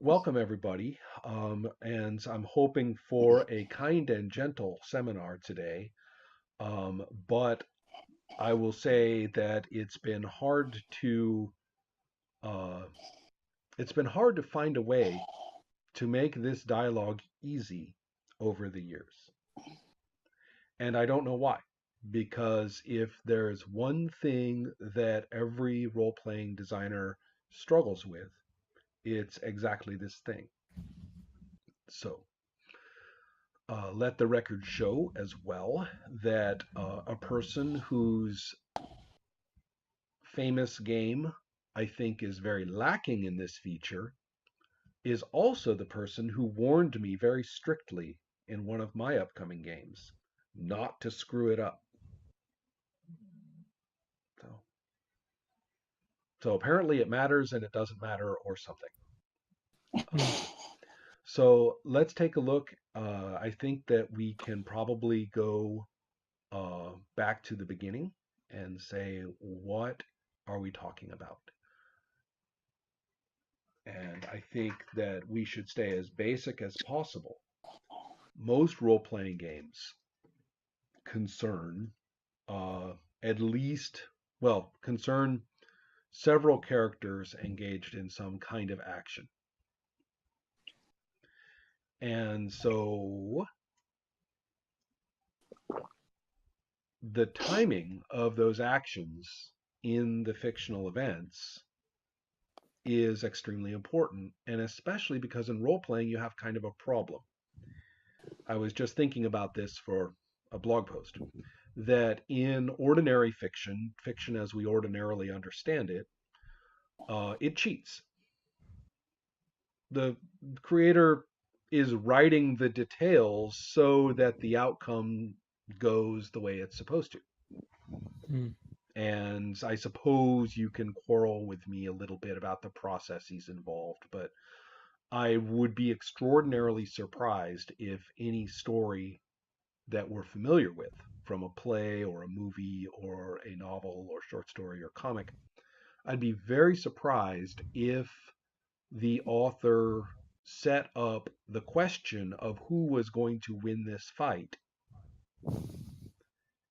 Welcome, everybody. And I'm hoping for a kind and gentle seminar today. But I will say that uh, it's been hard to find a way to make this dialogue easy over the years. And I don't know why. Because if there's one thing that every role-playing designer struggles with, it's exactly this thing. So let the record show as well that a person whose famous game I think is very lacking in this feature is also the person who warned me very strictly in one of my upcoming games not to screw it up. So, so apparently it matters and it doesn't matter or something. Hmm. Um, so let's take a look. I think that we can probably go back to the beginning and say, what are we talking about? And I think that we should stay as basic as possible. Most role playing games concern uh, at least, concern several characters engaged in some kind of action. And so the timing of those actions in the fictional events is extremely important, and especially because in role playing you have kind of a problem. I was just thinking about this for a blog post that in ordinary fiction, fiction as we ordinarily understand it, it cheats. The creator is writing the details so that the outcome goes the way it's supposed to. Hmm. And I suppose you can quarrel with me a little bit about the processes involved, but I would be extraordinarily surprised if any story that we're familiar with from a play or a movie or a novel or short story or comic, I'd be very surprised if the author set up the question of who was going to win this fight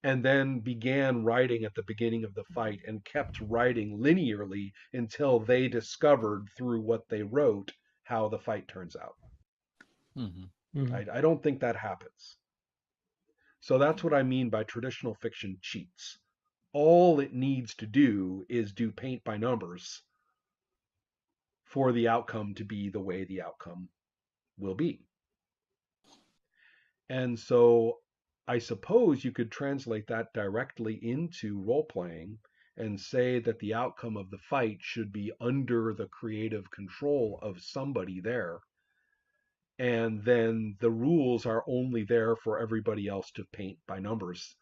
and then began writing at the beginning of the fight and kept writing linearly until they discovered through what they wrote how the fight turns out. Hmm. Hmm. I don't think that happens. So that's what I mean by traditional fiction cheats. All it needs to do is do paint by numbers for the outcome to be the way the outcome will be. And so I suppose you could translate that directly into role playing and say that the outcome of the fight should be under the creative control of somebody there. And then the rules are only there for everybody else to paint by numbers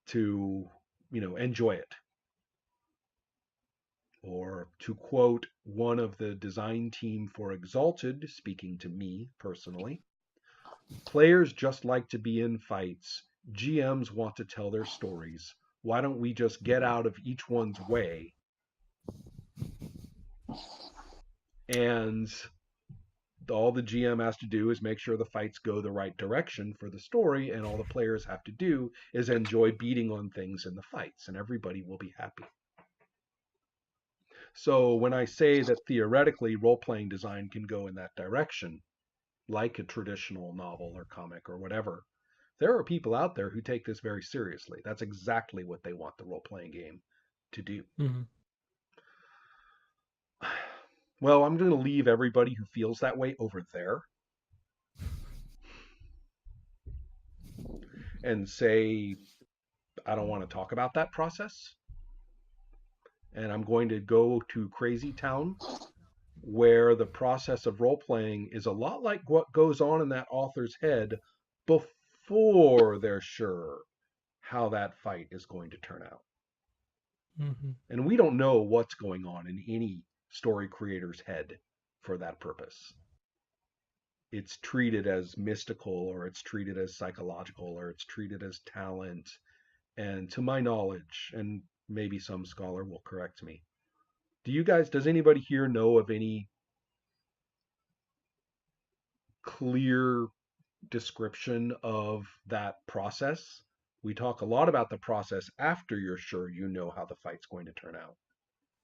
to, enjoy it. Or to quote one of the design team for Exalted, speaking to me personally, players just like to be in fights. GMs want to tell their stories. Why don't we just get out of each one's way? And all the GM has to do is make sure the fights go the right direction for the story, and all the players have to do is enjoy beating on things in the fights, and everybody will be happy. So when I say that theoretically role playing design can go in that direction, like a traditional novel or comic or whatever, there are people out there who take this very seriously. That's exactly what they want the role playing game to do. Hmm. Well, I'm going to leave everybody who feels that way over there and say, I don't want to talk about that process. And I'm going to go to Crazy Town, where the process of role playing is a lot like what goes on in that author's head before they're sure how that fight is going to turn out. Hmm. And we don't know what's going on in any story creator's head for that purpose. It's treated as mystical or it's treated as psychological or it's treated as talent. And to my knowledge, and maybe some scholar will correct me, does anybody here know of any clear description of that process. We talk a lot about the process after you're sure you know how the fight's going to turn out.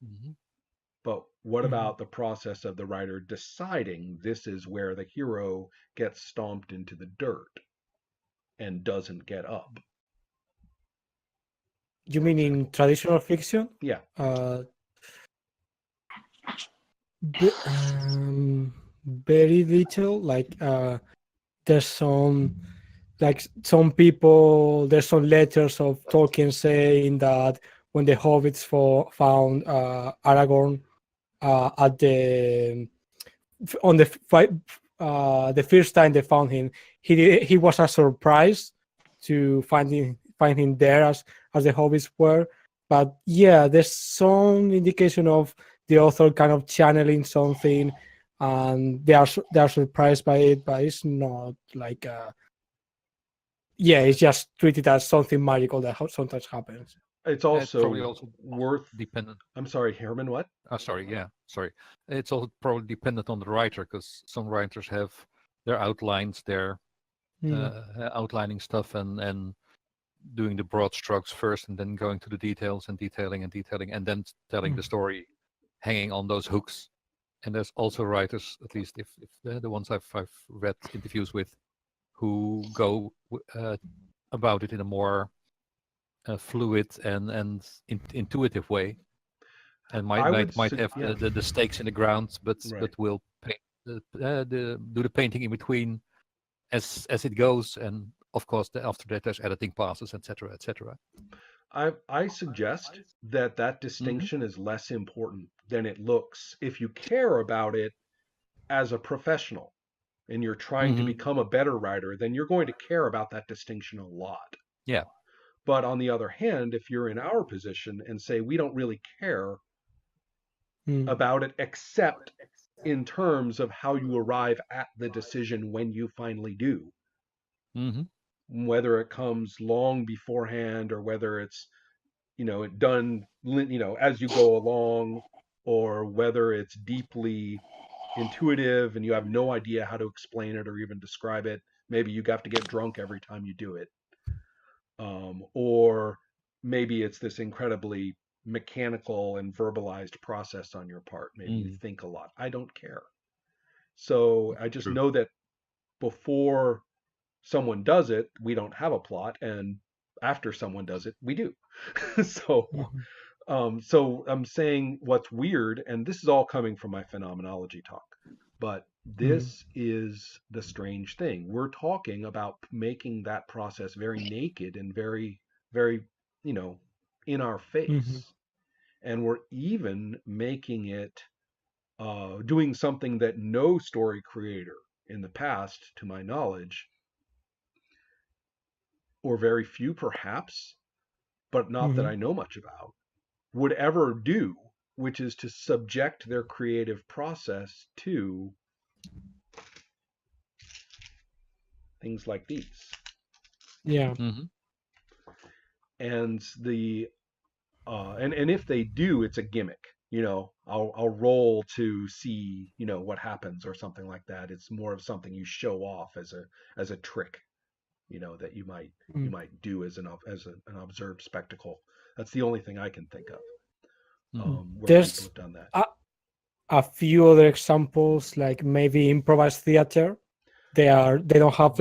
Mhm. But what Mhm. about the process of the writer deciding this is where the hero gets stomped into the dirt and doesn't get up, You for mean in example? traditional fiction? Yeah. Uh, very little. Like there's some like some people. There's some letters of Tolkien saying that when the hobbits found Aragorn at on the fight, the first time they found him, he was a surprise to find him there as the hobbits were. But yeah, there's some indication of the author kind of channeling something, and they are surprised by it, but it's not like yeah, it's just treated as something magical that sometimes happens. It's It's probably also also worth, dependent. I'm sorry, Herman, what? Sorry, yeah, sorry. It's also probably dependent on the writer because some writers have their outlines, their Mm, outlining stuff, and doing the broad strokes first, and then going to the details and detailing, and then telling the mm, story, hanging on those hooks. And there's also writers, at least if the ones I've read interviews with, who go about it in a more fluid and intuitive way, and might have Yeah, the stakes in the ground, right. but will paint do the painting in between as it goes, and of course after that there's editing passes, etc., etc. I suggest that that Hmm. distinction is less important than it looks if you care about it as a professional and you're trying to Hmm. become a better writer, then you're going to care about that distinction a lot. Yeah. But on the other hand, if you're in our position and say we don't really care mm, about it except in terms of how you arrive at the decision when you finally do, Hmm. whether it comes long beforehand or whether it's done as you go along, or whether it's deeply intuitive and you have no idea how to explain it or even describe it. Maybe you have to get drunk every time you do it, or maybe it's this incredibly mechanical and verbalized process on your part. Maybe you Mm. think a lot. I don't care. So I just True. know that before someone does it, we don't have a plot, and after someone does it, we do. so mhm, so I'm saying what's weird, and this is all coming from my phenomenology talk, but mhm, this is the strange thing. We're talking about making that process very naked and very, very, you know, in our mhm, face. And we're even making it doing something that no story creator in the past, to my knowledge, or very few perhaps, but not that mhm. I know much about, would ever do, which is to subject their creative process to things like these. Yeah. Hmm. And and if they do, it's a gimmick. I'll roll to see what happens or something like that. It's more of something you show off as a trick, that you Mm. might do an observed spectacle. That's the only thing I can think of, Hmm. where people There's have done that. a, a few other examples, like maybe improvised theater. They don't have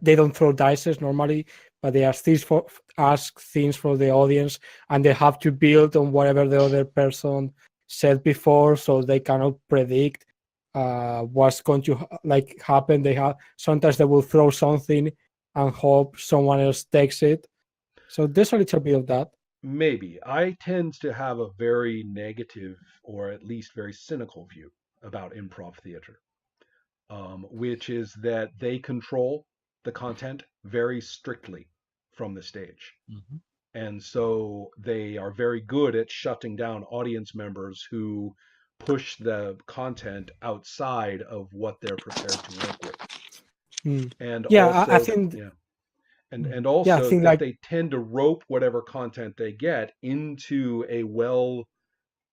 they don't throw dices normally, but they ask things for the audience, and they have to build on whatever the other person said before, so they cannot predict what's going to happen. They have sometimes they will throw something and hope someone else takes it. So there's a little bit of that. Maybe. I tend to have a very negative or at least very cynical view about improv theater, which is that they control the content very strictly from the stage. Hmm. And so they are very good at shutting down audience members who push the content outside of what they're prepared to work with. Mm. And Yeah, I also, think. yeah, and Mm. and Yeah, I also think that like. they tend to rope whatever content they get into a well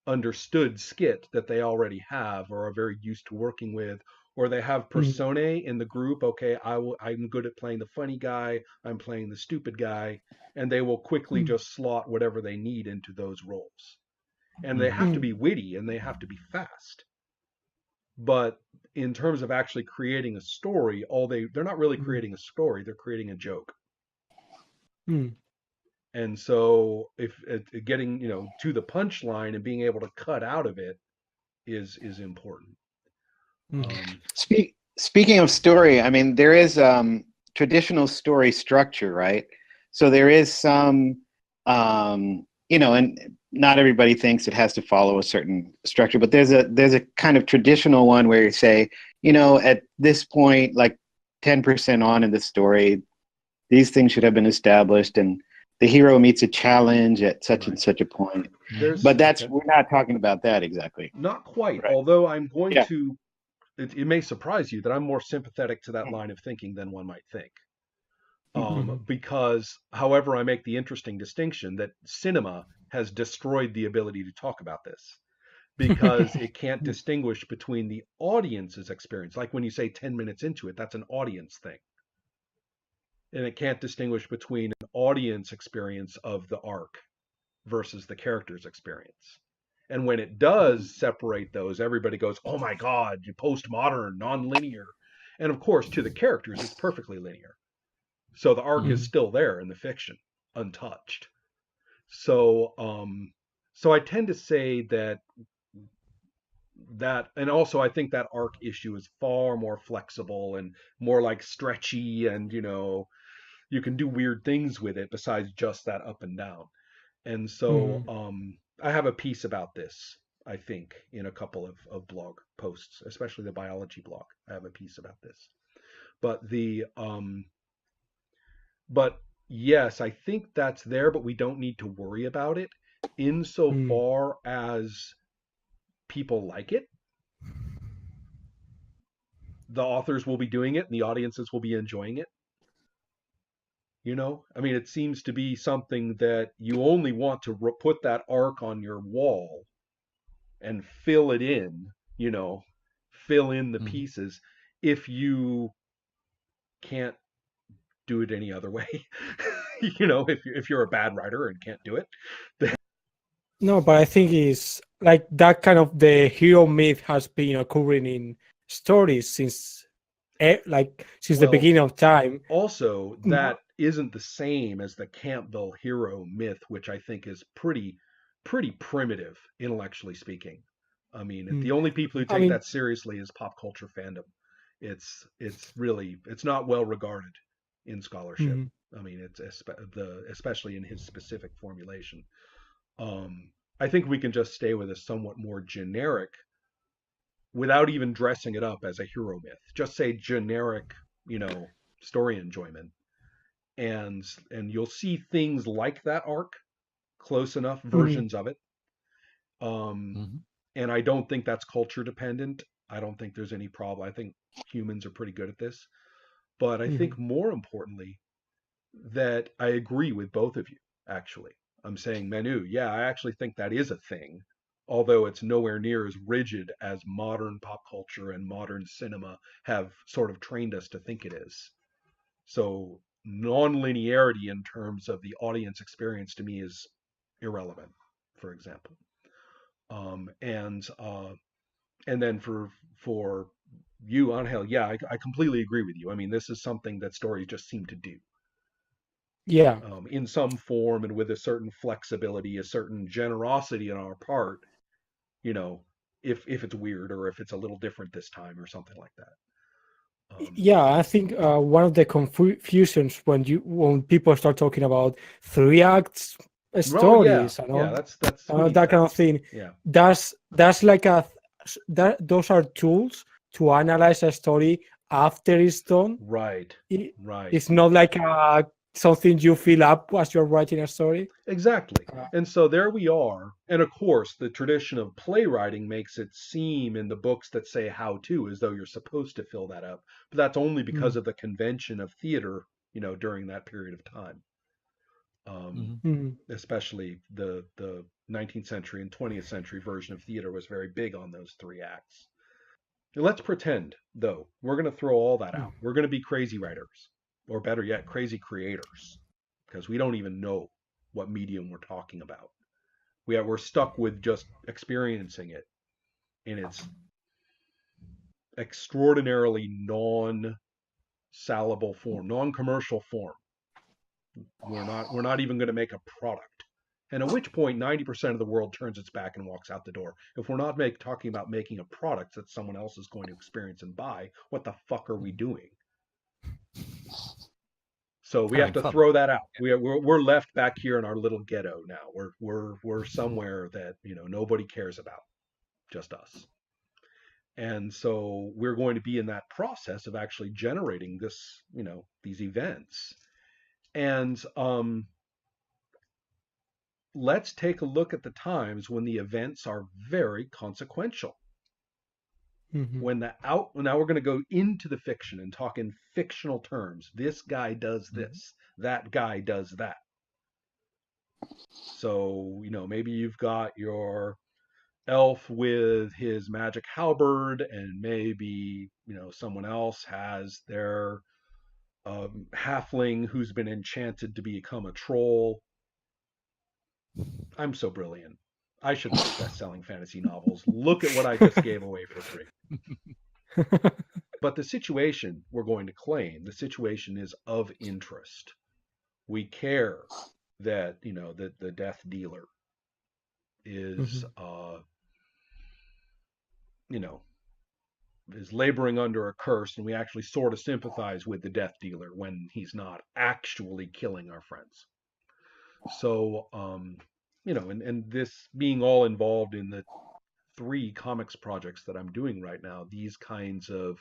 understood skit that they already have or are very used to working with, or they have mm, personae in the group. Okay, I'm good at playing the funny guy, I'm playing the stupid guy, and they will quickly mm, just slot whatever they need into those roles. And they Mm-hmm. have to mm, be witty and they have to be fast. But in terms of actually creating a story, they're not really mm, creating a story, they're creating a joke. mm, And so if getting, to the punchline and being able to cut out of it is important. mm, Um, Speaking of story, I mean, there is traditional story structure, right? So there is some, and not everybody thinks it has to follow a certain structure, but there's a kind of traditional one where you say, at this point, like 10% on in the story, these things should have been established, and the hero meets a challenge at such and right. such a point. Mm-hmm. But There's that's okay. we're not talking about that exactly, Not quite, right? although I'm going Yeah. to it may surprise you that I'm more sympathetic to that line of thinking than one might think. Mhm. mm, Because, however, I make the interesting distinction that cinema has destroyed the ability to talk about this because it can't mm, distinguish between the audience's experience. Like when you say 10 minutes into it, that's an audience thing. And it can't distinguish between an audience experience of the arc versus the character's experience. And when it does separate those, everybody goes, "Oh my God, you postmodern, non-linear." And of course, to the characters, it's perfectly linear. So the arc is mm, still there in the fiction, untouched. So, so I tend to say that, and also I think that arc issue is far more flexible and more like stretchy, and you can do weird things with it besides just that up and down. And so mm, I have a piece about this, I think, in a couple of blog posts, especially the biology blog. I have a piece about this. But but yes, I think that's there, but we don't need to worry about it mm. insofar as people like it. The authors will be doing it and the audiences will be enjoying it. I mean, it seems to be something that you only want to put that arc on your wall and fill it in, you know, fill in the Mm-hmm. pieces if you can't do it any other way. If you're a bad writer and can't do it. No, but I think it's like that kind of the hero myth has been occurring in stories since the Well, beginning of time. also Mm, that isn't the same as the Campbell hero myth, which I think is pretty primitive, intellectually speaking. I mean, the mm. only people who I take mean, that seriously is pop culture fandom. It's not well regarded in scholarship. mm, I mean, especially in his specific formulation. I think we can just stay with a somewhat more generic, without even dressing it up as a hero myth. Just say generic, story enjoyment, and you'll see things like that arc, close enough mm, versions of it. Um, Mm-hmm. and I don't think that's culture dependent. I don't think there's any problem. I think humans are pretty good at this. But I mm, think more importantly, that I agree with both of you, actually. I'm saying, Manu, yeah, I actually think that is a thing, although it's nowhere near as rigid as modern pop culture and modern cinema have sort of trained us to think it is. So, non-linearity in terms of the audience experience to me is irrelevant, for example. Um, and uh, and then for you, Angel, yeah, I completely agree with you. I mean, this is something that stories just seem to do, yeah. in some form and with a certain flexibility, a certain generosity on our part, you know, if it's weird or if it's a little different this time or something like that. Um, Yeah, I think one of the confusions when people start talking about three acts oh yeah, stories and yeah, all that's who needs that that? kind of thing, Yeah, that's like those are tools to analyze a story after it's done. right, It, right. it's not like something you fill up as you're writing a story. Exactly. Uh, And so there we are. And of course, the tradition of playwriting makes it seem in the books that say how to as though you're supposed to fill that up. But that's only because mm, of the convention of theater, during that period of time. Um, especially the 19th century and 20th century version of theater was very big on those three acts. Let's pretend, though, we're going to throw all that out. We're going to be crazy writers, or better yet, crazy creators, because we don't even know what medium we're talking about. We're stuck with just experiencing it in its extraordinarily non-salable form, non-commercial form. We're not even going to make a product. And at which point 90% of the world turns its back and walks out the door. If we're not talking about making a product that someone else is going to experience and buy, what the fuck are we doing? So we have to throw that out. We're left back here in our little ghetto now. We're somewhere that nobody cares about, just us. And so we're going to be in that process of actually generating this, these events. And let's take a look at the times when the events are very consequential. Now we're going to go into the fiction and talk in fictional terms. This guy does this, that guy does that. So, maybe you've got your elf with his magic halberd, and maybe, someone else has their halfling who's been enchanted to become a troll. I'm so brilliant. I should write best-selling fantasy novels. Look at what I just gave away for free. But the situation we're going to claim, the situation is of interest. We care that, that the death dealer is, is laboring under a curse, and we actually sort of sympathize with the death dealer when he's not actually killing our friends. So, and this being all involved in the 3 comics projects that I'm doing right now, these kinds of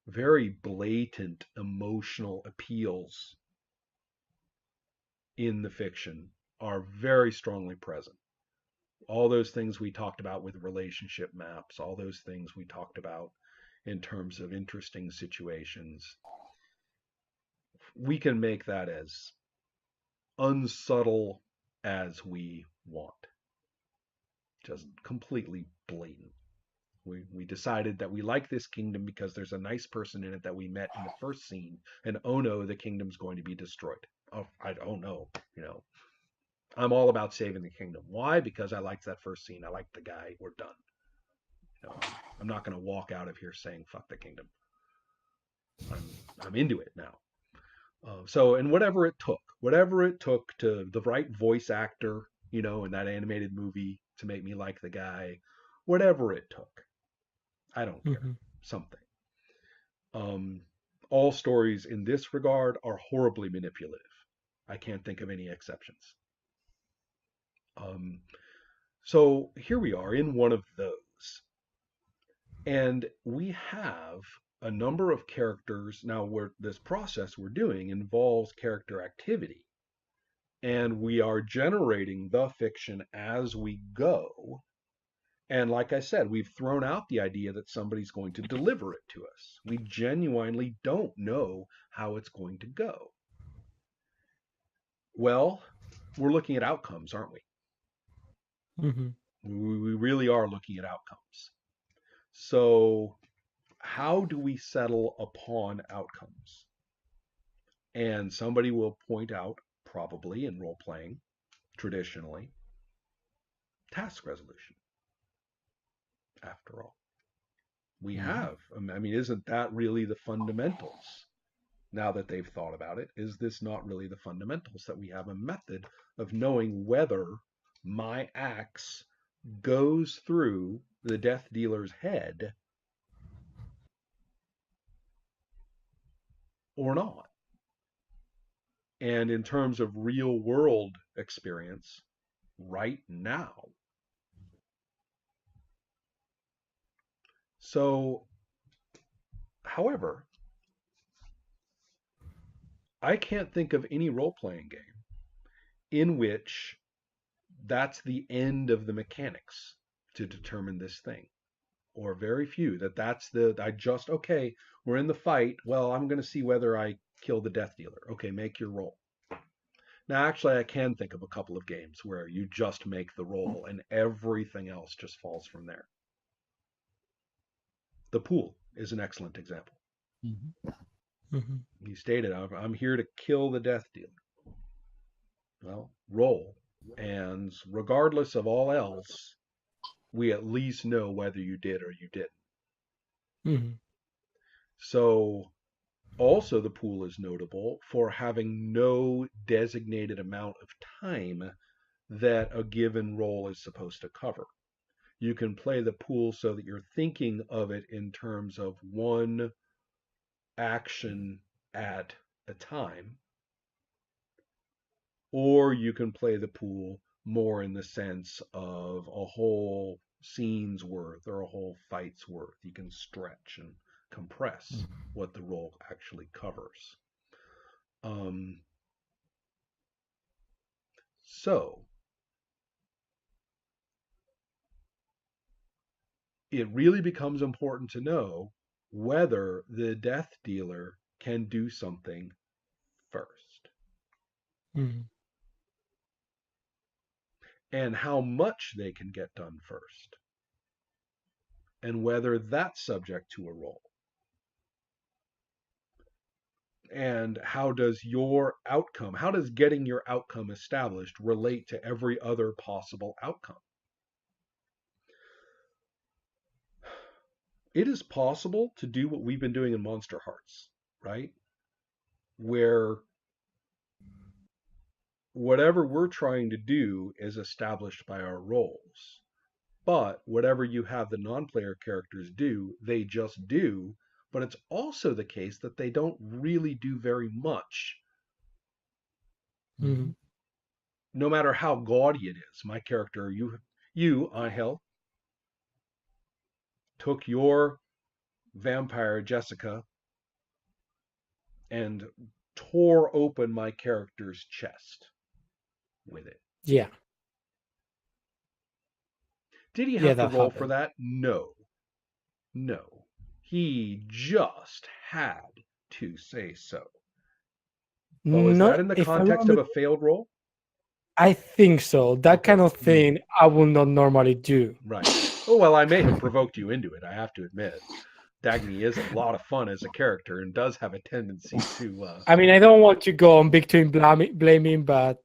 very blatant emotional appeals in the fiction are very strongly present. All those things we talked about with relationship maps, all those things we talked about in terms of interesting situations, we can make that as unsubtle as we want. Just completely blatant. We decided that we like this kingdom because there's a nice person in it that we met in the first scene, and oh no, the kingdom's going to be destroyed. Oh, I don't know. I'm all about saving the kingdom. Why? Because I liked that first scene. I liked the guy. We're done. I'm not going to walk out of here saying fuck the kingdom. I'm into it now. And whatever it took to the right voice actor, in that animated movie to make me like the guy, whatever it took, I don't care. Something. All stories in this regard are horribly manipulative. I can't think of any exceptions. So here we are in one of those. And we have a number of characters. Now, this process we're doing involves character activity. And we are generating the fiction as we go. And like I said, we've thrown out the idea that somebody's going to deliver it to us. We genuinely don't know how it's going to go. Well, we're looking at outcomes, aren't we? We really are looking at outcomes. So how do we settle upon outcomes? And somebody will point out, probably in role-playing, traditionally, task resolution. After all, we have. I mean, isn't that really the fundamentals? Now that they've thought about it, is this not really the fundamentals, that we have a method of knowing whether my axe goes through the death dealer's head or not? And in terms of real world experience, right now. So, however, I can't think of any role-playing game in which that's the end of the mechanics to determine this thing. Or very few that's okay, we're in the fight. Well, I'm going to see whether I kill the death dealer. Okay, make your roll. Now, actually, I can think of a couple of games where you just make the roll and everything else just falls from there. The pool is an excellent example. Mhm. Mhm. He stated, I'm here to kill the death dealer. Well, roll. And regardless of all else, we at least know whether you did or you didn't. Mhm. So, also, the pool is notable for having no designated amount of time that a given roll is supposed to cover. You can play the pool so that you're thinking of it in terms of one action at a time, or you can play the pool more in the sense of a whole scene's worth or a whole fight's worth. You can stretch and compress what the roll actually covers. Um, so it really becomes important to know whether the death dealer can do something first Mhm. and how much they can get done first and whether that's subject to a roll. And how does your outcome, how does getting your outcome established relate to every other possible outcome? It is possible to do what we've been doing in Monster Hearts, right? Where whatever we're trying to do is established by our roles. But whatever you have the non-player characters do, they just do. But it's also the case that they don't really do very much, Mhm. no matter how gaudy it is. My character, you, Angel, took your vampire Jessica and tore open my character's chest with it. Yeah. Did he Yeah, have to that roll for happened. that? No. No. He just had to say so. Oh, is that Not in the if I context of remember. a failed roll? I think so. That Okay. kind of thing I would not normally do. Right. Oh, well, I may have provoked you into it, I have to admit. Dagny is a lot of fun as a character and does have a tendency to. I mean, I don't want to go on victim blaming, but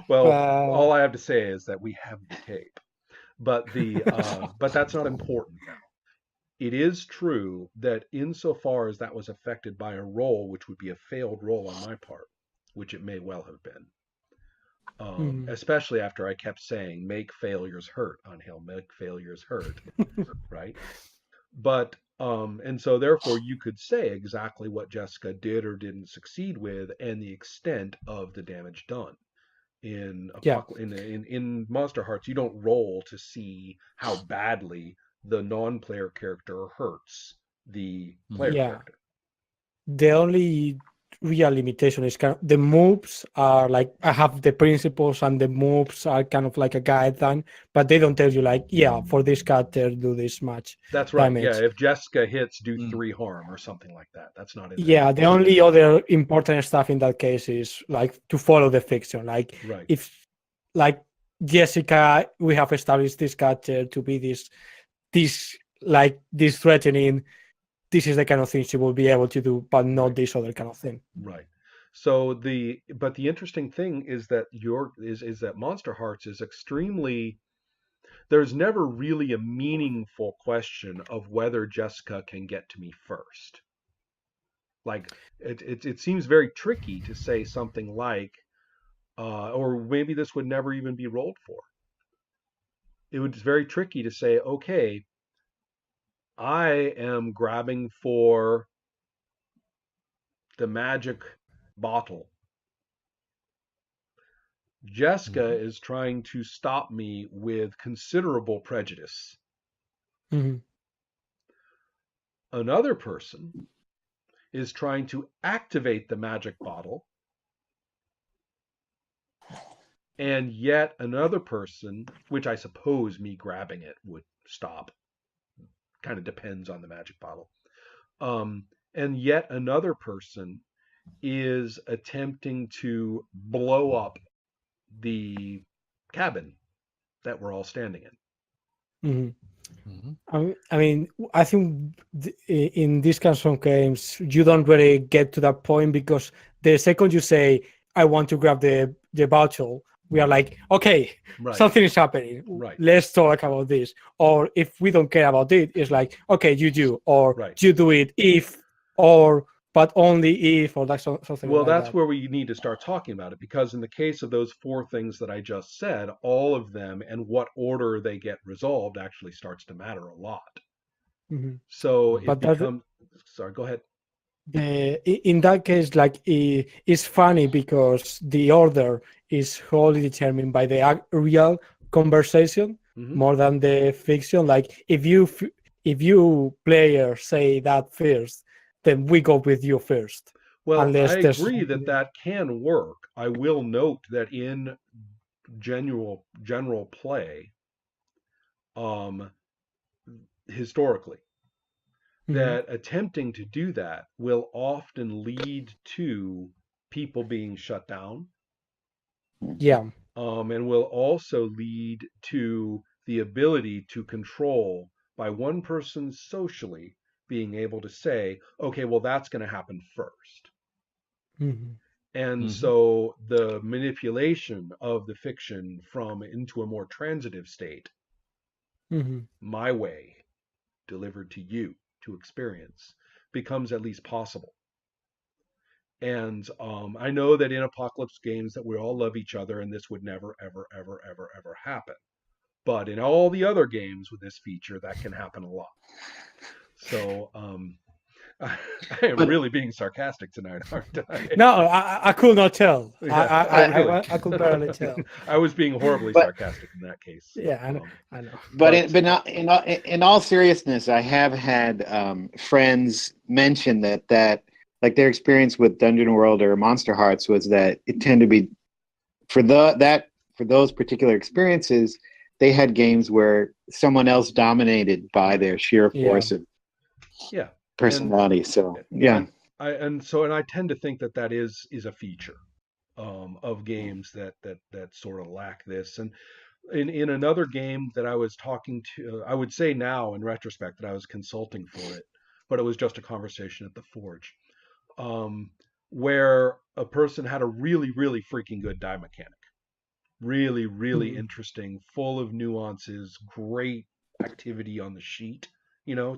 Well, uh, all I have to say is that we have the tape. But that's not important now. It is true that insofar as that was affected by a roll, which would be a failed roll on my part, which it may well have been, mhm. especially after I kept saying, make failures hurt, Angel, make failures hurt, right? But, and so therefore you could say exactly what Jessica did or didn't succeed with and the extent of the damage done. Yeah, In Monster Hearts, you don't roll to see how badly the non-player character hurts the player yeah. character. The only real limitation is kind of the moves are like I have the principles and the moves are kind of like a guideline, but they don't tell you like, yeah, for this character do this much That's right. Yeah, damage. if Jessica hits, do Mm. 3 harm or something like that. That's not in there. Yeah, the only other important stuff in that case is like to follow the fiction. Like Right. if like Jessica, we have established this character to be this threatening. This is the kind of thing she will be able to do, but not Right. this other kind of thing. Right. So the interesting thing is that is that Monster Hearts is extremely, there's never really a meaningful question of whether Jessica can get to me first. Like it seems very tricky to say something like, or maybe this would never even be rolled for. It was very tricky to say, okay, I am grabbing for the magic bottle. Jessica is trying to stop me with considerable prejudice. Mhm. Another person is trying to activate the magic bottle, and yet another person, which I suppose me grabbing it would stop, kind of depends on the magic bottle. And yet another person is attempting to blow up the cabin that we're all standing in. Mhm. Hmm. I mean, I think in these kinds of games, you don't really get to that point because the second you say, "I want to grab the bottle," we are like, "Okay, Right, something is happening. right, Let's talk about this." Or if we don't care about it, it's like, "Okay, you do," or right. "You do it if," or "But only if," or something Well, like that's that. where we need to start talking about it because in the case of those four things that I just said, all of them and what order they get resolved actually starts to matter a lot. Mhm. So Hmm. it But that becomes, sorry, go ahead. in that case, like it's funny because the order is wholly determined by the real conversation Hmm. more than the fiction. Like if you player say that first, then we go with you first, Well, I unless there's agree that something. that can work. I will note that in general play, um, historically, Mhm. that attempting to do that will often lead to people being shut down, Yeah. and will also lead to the ability to control by one person socially being able to say, okay, well, that's going to happen first. Mhm. And Hmm. so the manipulation of the fiction from into a more transitive state, Mhm. my way, delivered to you to experience, becomes at least possible. And I know that in apocalypse games that we all love each other and this would never, ever, ever, ever, ever happen. But in all the other games with this feature, that can happen a lot. So I am But really being sarcastic tonight, aren't I? No, I could not tell. Yeah. Oh, really? I could barely tell. I was being horribly but sarcastic in that case. Yeah, I know. Um, I know. but in all seriousness, I have had friends mention that like their experience with Dungeon World or Monster Hearts was that it tended to be for those particular experiences, they had games where someone else dominated by right, their sheer Yeah. force of yeah, and personality. So yeah. and I tend to think that that is a feature of games that sort of lack this. And in another game that I was talking to, I would say now in retrospect that I was consulting for it, but it was just a conversation at the Forge, um, where a person had a really freaking good die mechanic, really Mhm. interesting, full of nuances, great activity on the sheet,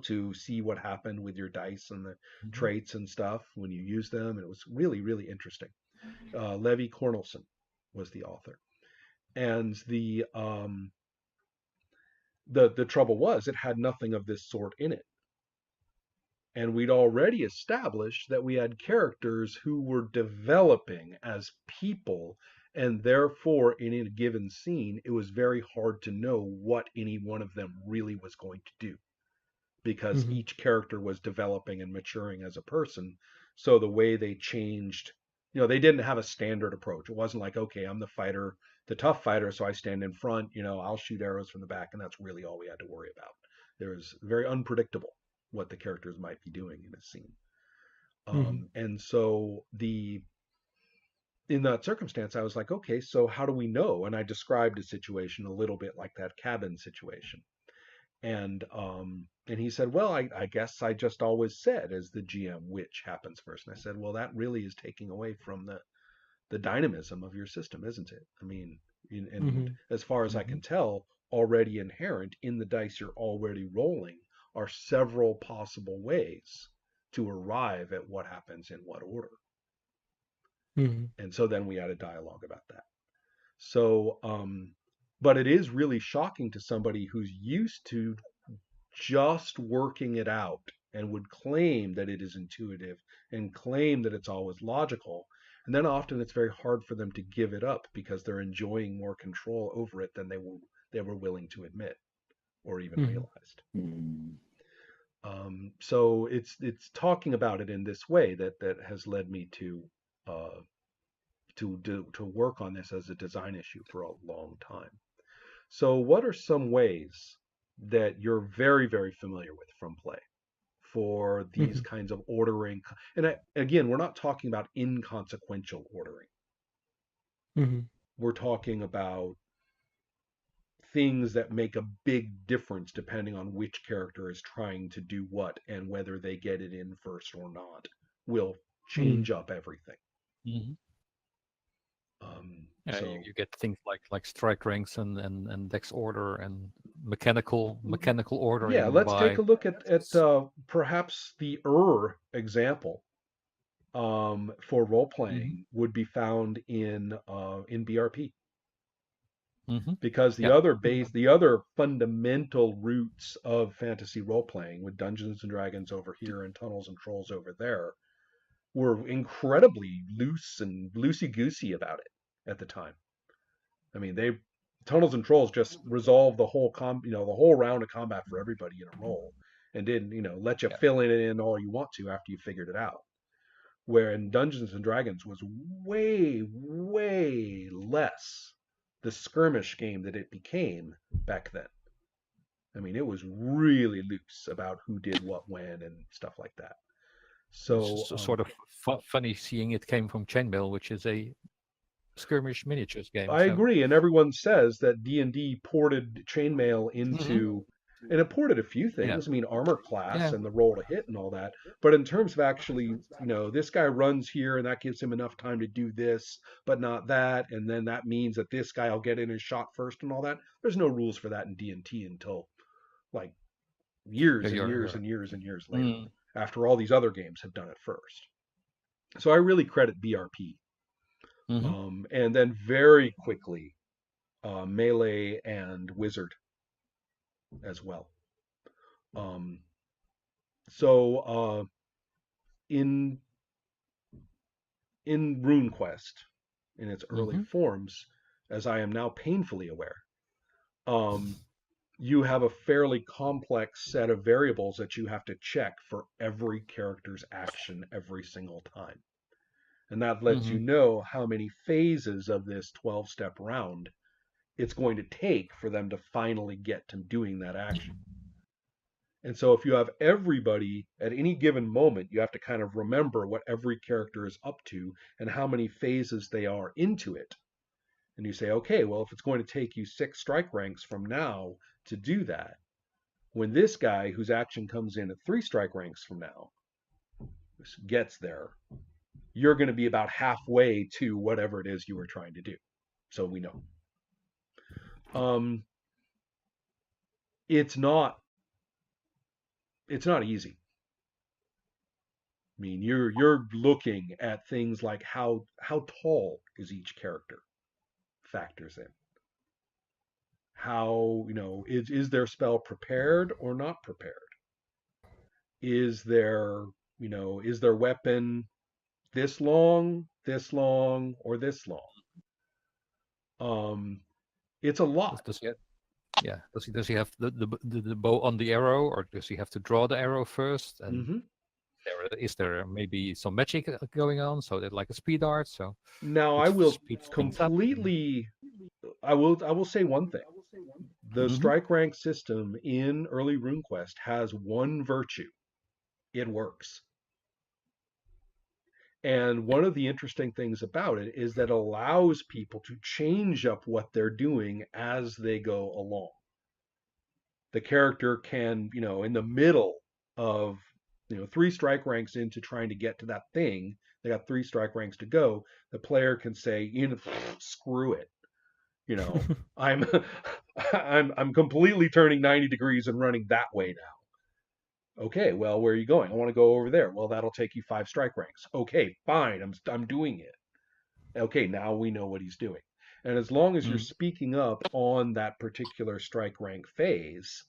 to see what happened with your dice and the Hmm. traits and stuff when you use them. And it was really interesting. Levi Cornelson was the author, and the trouble was it had nothing of this sort in it. And we'd already established that we had characters who were developing as people, and therefore in a given scene it was very hard to know what any one of them really was going to do, because Mhm. each character was developing and maturing as a person. So the way they changed, they didn't have a standard approach. It wasn't like, okay, I'm the fighter, the tough fighter, so I stand in front, I'll shoot arrows from the back, and that's really all we had to worry about. There was very unpredictable what the characters might be doing in a scene. Mhm. And so in that circumstance, I was like, okay, so how do we know? And I described a situation a little bit like that cabin situation. And he said, well, I guess I just always said as the GM which happens first. And I said, well, that really is taking away from the dynamism of your system, isn't it? I mean, and Mhm. as far as I Hmm. can tell, already inherent in the dice you're already rolling are several possible ways to arrive at what happens in what order. Mhm. And so then we had a dialogue about that. So, but it is really shocking to somebody who's used to just working it out and would claim that it is intuitive and claim that it's always logical. And then often it's very hard for them to give it up because they're enjoying more control over it than they were willing to admit or even Mhm. realized. Mm. So it's talking about it in this way that has led me uh, to work on this as a design issue for a long time. So what are some ways that you're very familiar with from play for these kinds of ordering. And again, we're not talking about inconsequential ordering. We're talking about things that make a big difference depending on which character is trying to do what, and whether they get it in first or not will change up everything. Yeah, So you get things like strike ranks and dex order and mechanical ordering yeah, let's take by a look at perhaps the example for role playing would be found in BRP, because the Yeah. other fundamental roots of fantasy role playing, with Dungeons and Dragons over here and Tunnels and Trolls over there, were incredibly loose and loosey goosey about it at the time. I mean, Tunnels and Trolls just resolved the whole the whole round of combat for everybody in a roll, and didn't let you Yeah. fill it in all you want to after you figured it out. Where in Dungeons and Dragons was way, way less the skirmish game that it became back then. I mean, it was really loose about who did what when and stuff like that. So Sort of funny seeing it came from Chainmail, which is a skirmish miniatures game. I So agree, and everyone says that D&D ported chainmail into, and it ported a few things. I mean, armor class and the roll to hit and all that. But in terms of actually, this guy runs here and that gives him enough time to do this, but not that, and then that means that this guy will get in his shot first and all that. There's no rules for that in D&T until like years and years and years and years later, after all these other games have done it first. So I really credit BRP. And then very quickly, Melee and Wizard as well. So in RuneQuest, in its early forms, as I am now painfully aware, you have a fairly complex set of variables that you have to check for every character's action every single time. And that lets you know how many phases of this 12-step round it's going to take for them to finally get to doing that action. And so if you have everybody at any given moment, you have to kind of remember what every character is up to and how many phases they are into it. And you say, okay, well, if it's going to take you 6 strike ranks from now to do that, when this guy whose action comes in at 3 strike ranks from now gets there, you're going to be about halfway to whatever it is you were trying to do. So we know. It's not easy. I mean, you're looking at things like how tall is each character factors in. How, is their spell prepared or not prepared? Is their weapon this long, or this long? It's a lot. does he have the bow on the arrow, or does he have to draw the arrow first? And is there maybe some magic going on, so that like a speed art? So now I will completely. I will say one thing. The strike rank system in early RuneQuest has one virtue. It works. And one of the interesting things about it is that it allows people to change up what they're doing as they go along. The character can, in the middle of, 3 strike ranks into trying to get to that thing, they got 3 strike ranks to go. The player can say, screw it. I'm I'm completely turning 90 degrees and running that way now. Okay, well, where are you going? I want to go over there. Well, that'll take you 5 strike ranks. Okay, fine. I'm doing it. Okay, now we know what he's doing. And as long as you're speaking up on that particular strike rank phase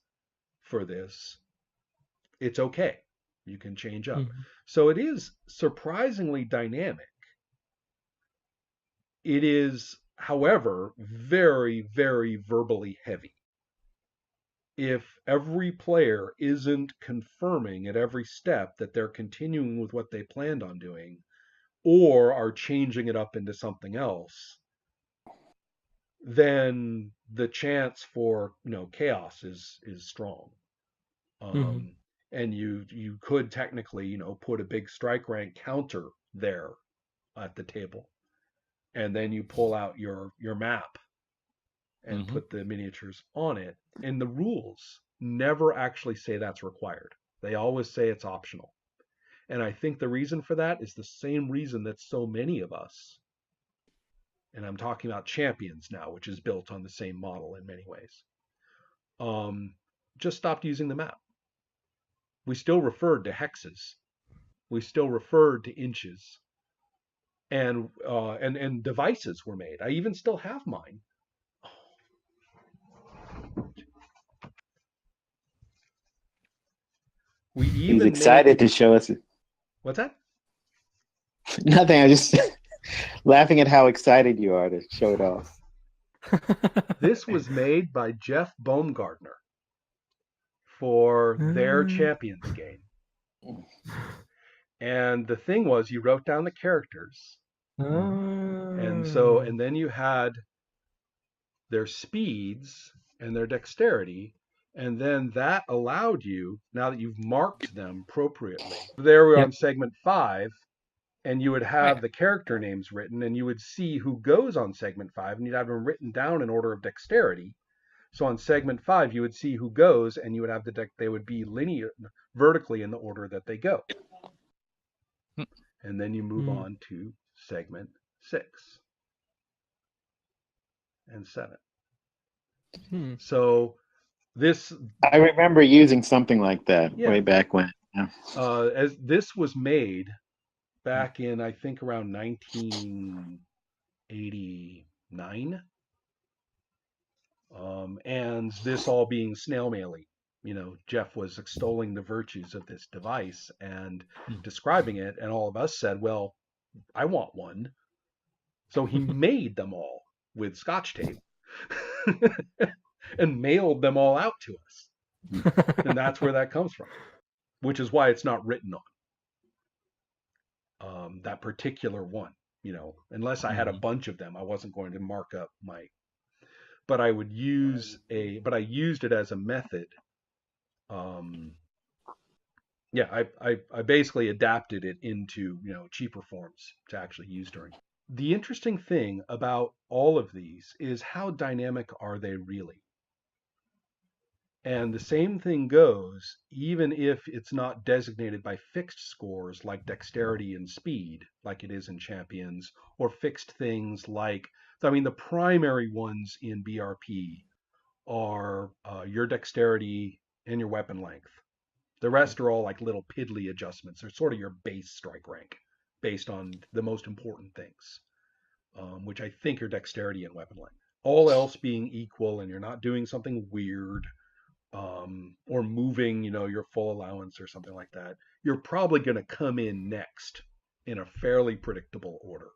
for this, it's okay. You can change up. So it is surprisingly dynamic. It is, however, very, very verbally heavy. If every player isn't confirming at every step that they're continuing with what they planned on doing, or are changing it up into something else, then the chance for chaos is strong. and you could technically put a big strike rank counter there at the table, and then you pull out your map and Mm-hmm. put the miniatures on it. And the rules never actually say that's required. They always say it's optional. And I think the reason for that is the same reason that so many of us, and I'm talking about Champions now, which is built on the same model in many ways, just stopped using the map. We still referred to hexes. We still referred to inches, and devices were made. I even still have mine. We He's even excited made to show us. what's that? Nothing. I just laughing at how excited you are to show it off. This was made by Jeff Baumgartner for their Champions game. And the thing was, you wrote down the characters, and then you had their speeds and their dexterity, and then that allowed you, now that you've marked them appropriately, there we're on Yep. segment 5, and you would have the character names written, and you would see who goes on segment 5, and you'd have them written down in order of dexterity. So on segment 5, you would see who goes, and you would have they would be linear, vertically in the order that they go. And then you move on to segment 6 and 7. So this, I remember using something like that way back when. Yeah. as this was made back in, I think, around 1989, and this all being snail maily. Jeff was extolling the virtues of this device and describing it, and all of us said, "Well, I want one." So he made them all with Scotch tape and mailed them all out to us. And that's where that comes from, which is why it's not written on that particular one. Unless I had a bunch of them, I wasn't going to mark up but I would use but I used it as a method. I basically adapted it into, cheaper forms to actually use during. The interesting thing about all of these is how dynamic are they really? And the same thing goes, even if it's not designated by fixed scores like dexterity and speed, like it is in Champions, or fixed things like, the primary ones in BRP are your dexterity and your weapon length. The rest are all like little piddly adjustments. They're sort of your base strike rank based on the most important things, which I think are dexterity and weapon length. All else being equal, and you're not doing something weird, or moving, your full allowance or something like that, you're probably going to come in next in a fairly predictable order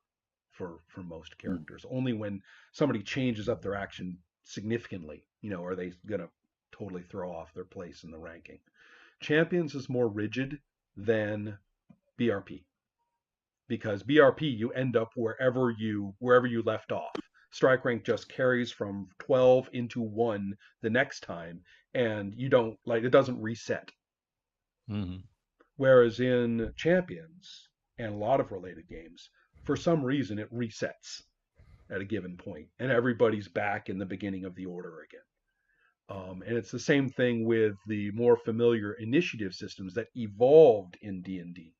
for most characters. Only when somebody changes up their action significantly, are they going to totally throw off their place in the ranking. Champions is more rigid than BRP, because BRP you end up wherever you left off. Strike rank just carries from 12 into 1 the next time, and you don't it doesn't reset. Whereas in Champions and a lot of related games, for some reason it resets at a given point, and everybody's back in the beginning of the order again. And it's the same thing with the more familiar initiative systems that evolved in D&D,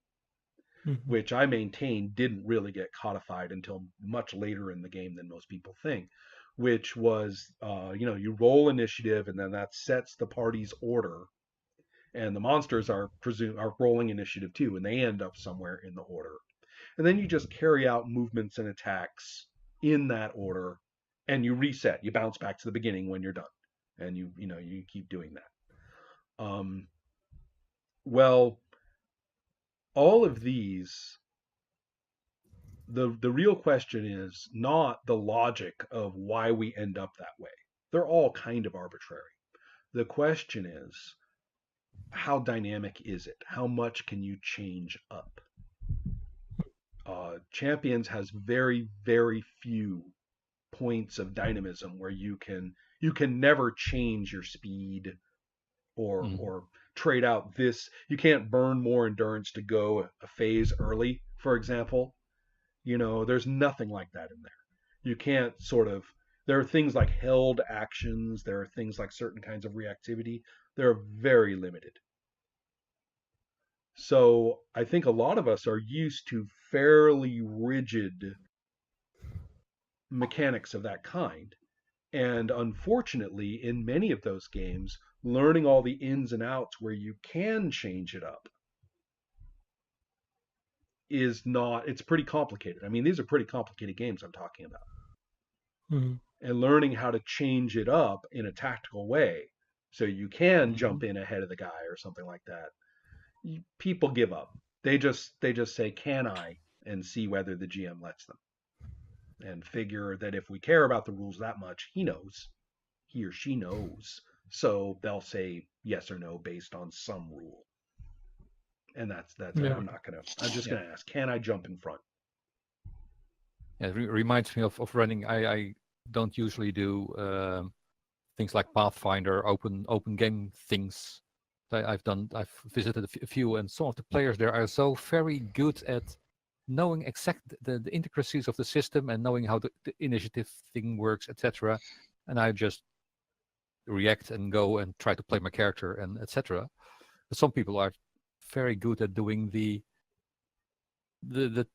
which I maintain didn't really get codified until much later in the game than most people think, which was, you roll initiative, and then that sets the party's order, and the monsters are rolling initiative too, and they end up somewhere in the order. And then you just carry out movements and attacks in that order, and you reset. You bounce back to the beginning when you're done, and you keep doing that. Well, all of these, the real question is not the logic of why we end up that way. They're all kind of arbitrary. The question is, how dynamic is it? How much can you change up? Champions has very, very few points of dynamism where you can never change your speed or trade out this. You can't burn more endurance to go a phase early, for example. There's nothing like that in there. You can't sort of. There are things like held actions. There are things like certain kinds of reactivity. They're very limited. So I think a lot of us are used to fairly rigid mechanics of that kind. And unfortunately, in many of those games, learning all the ins and outs where you can change it up is not, it's pretty complicated. I mean, these are pretty complicated games I'm talking about. Mm-hmm. And learning how to change it up in a tactical way so you can jump in ahead of the guy or something like that. People give up. They just say, "Can I?" and see whether the GM lets them. And figure that if we care about the rules that much, he or she knows. So they'll say yes or no based on some rule. And that's Yeah. I'm just gonna ask, can I jump in front? Yeah, it reminds me of running. I don't usually do things like Pathfinder, open game things. I've visited a few, and some of the players there are so very good at knowing exact the intricacies of the system and knowing how the initiative thing works, etc. And I just react and go and try to play my character and etc. But some people are very good at doing the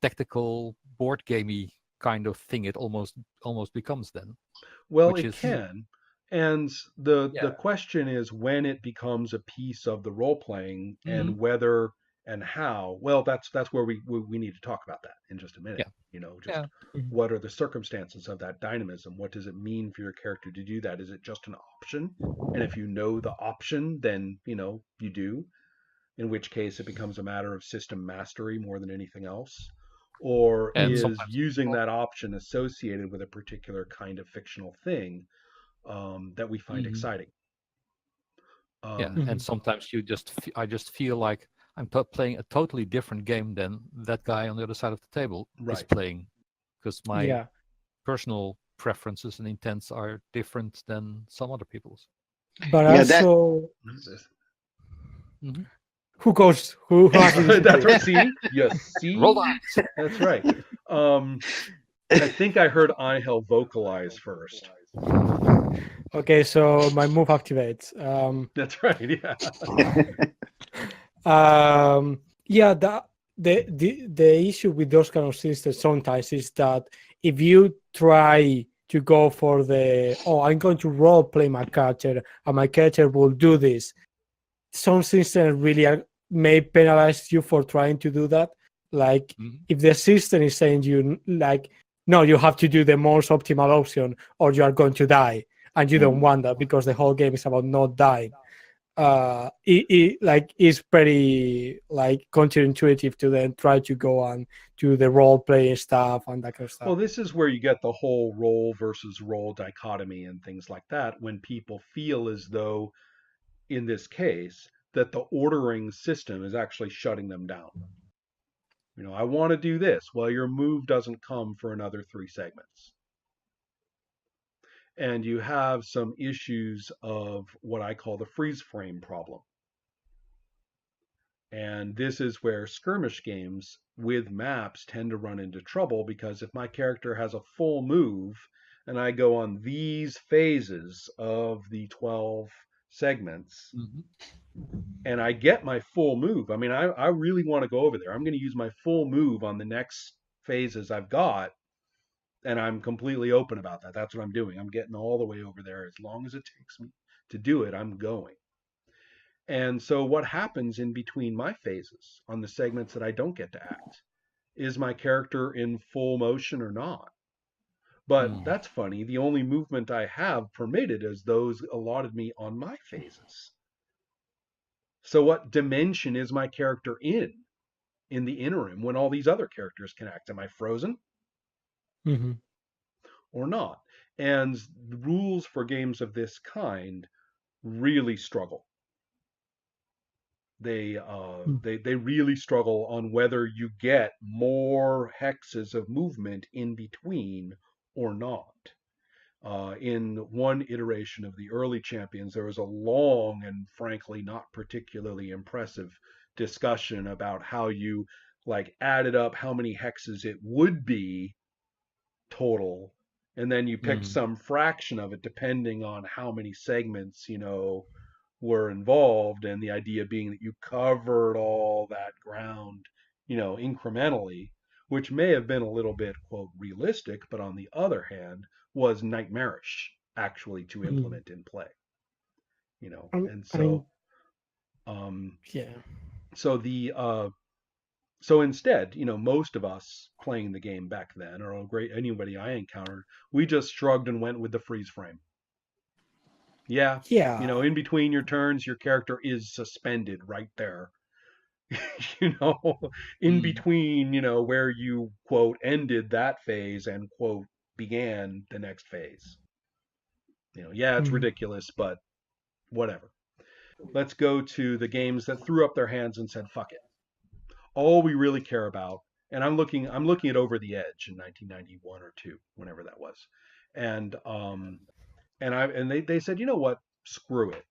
tactical board gamey kind of thing. It almost becomes then. Well, Which it is can. And the Yeah. question is when it becomes a piece of the role playing and Mhm. whether and how. Well, that's where we need to talk about that in just a minute. Yeah. Just Yeah. Mhm. what are the circumstances of that dynamism? What does it mean for your character to do that? Is it just an option? And if you know the option, then you do. In which case it becomes a matter of system mastery more than anything else. Or And is sometimes using that option associated with a particular kind of fictional thing that we find Mhm. exciting? Yeah, Um, and Mhm. sometimes I just feel like I'm playing a totally different game than that guy on the other side of the table is right. playing, because my Yeah, personal preferences and intents are different than some other people's. but Yeah, that also, Mm-hmm. who has the That's initiative? right. See, you Roll see, dice. that's right. I think I heard Ihel vocalize first. Okay, so my move activates. That's right. Yeah. Yeah, the issue with those kind of systems sometimes is that if you try to go for I'm going to role play my character and my character will do this, some systems really may penalize you for trying to do that. Like Mhm. if the system is saying you like, no, you have to do the most optimal option or you are going to die, and you don't want that because the whole game is about not dying. It like is pretty like counterintuitive to then try to go and do the role playing stuff and that kind of Well, stuff. this is where you get the whole role versus role dichotomy and things like that when people feel as though, in this case, that the ordering system is actually shutting them down. I want to do this. Well, your move doesn't come for another 3 segments. And you have some issues of what I call the freeze frame problem. And this is where skirmish games with maps tend to run into trouble because if my character has a full move and I go on these phases of the 12 segments Mhm. and I get my full move, I mean, I really want to go over there. I'm going to use my full move on the next phases I've got. And I'm completely open about that. That's what I'm doing. I'm getting all the way over there. As long as it takes me to do it, I'm going. And so, what happens in between my phases on the segments that I don't get to act? Is my character in full motion or not? But Mm. that's funny. The only movement I have permitted is those allotted me on my phases. So, what dimension is my character in the interim when all these other characters can act? Am I frozen Mm-hmm. or not? And the rules for games of this kind really struggle. They really struggle on whether you get more hexes of movement in between or not. In one iteration of the early champions, there was a long and frankly not particularly impressive discussion about how you like added up how many hexes it would be total, and then you picked Mhm. some fraction of it depending on how many segments, were involved, and the idea being that you covered all that ground, incrementally, which may have been a little bit, quote, realistic, but on the other hand, was nightmarish actually to Mm. implement in play, and I mean, so, um, yeah, so the, so instead, most of us playing the game back then, or anybody I encountered, we just shrugged and went with the freeze frame. Yeah, yeah, in between your turns, your character is suspended right there. you know, in Mm. between, where you quote ended that phase and quote began the next phase. Yeah, it's mm, ridiculous, but whatever. Let's go to the games that threw up their hands and said, "Fuck it." All we really care about, and I'm looking at Over the Edge in 1991 or 2, whenever that was, and they said, you know what, screw it.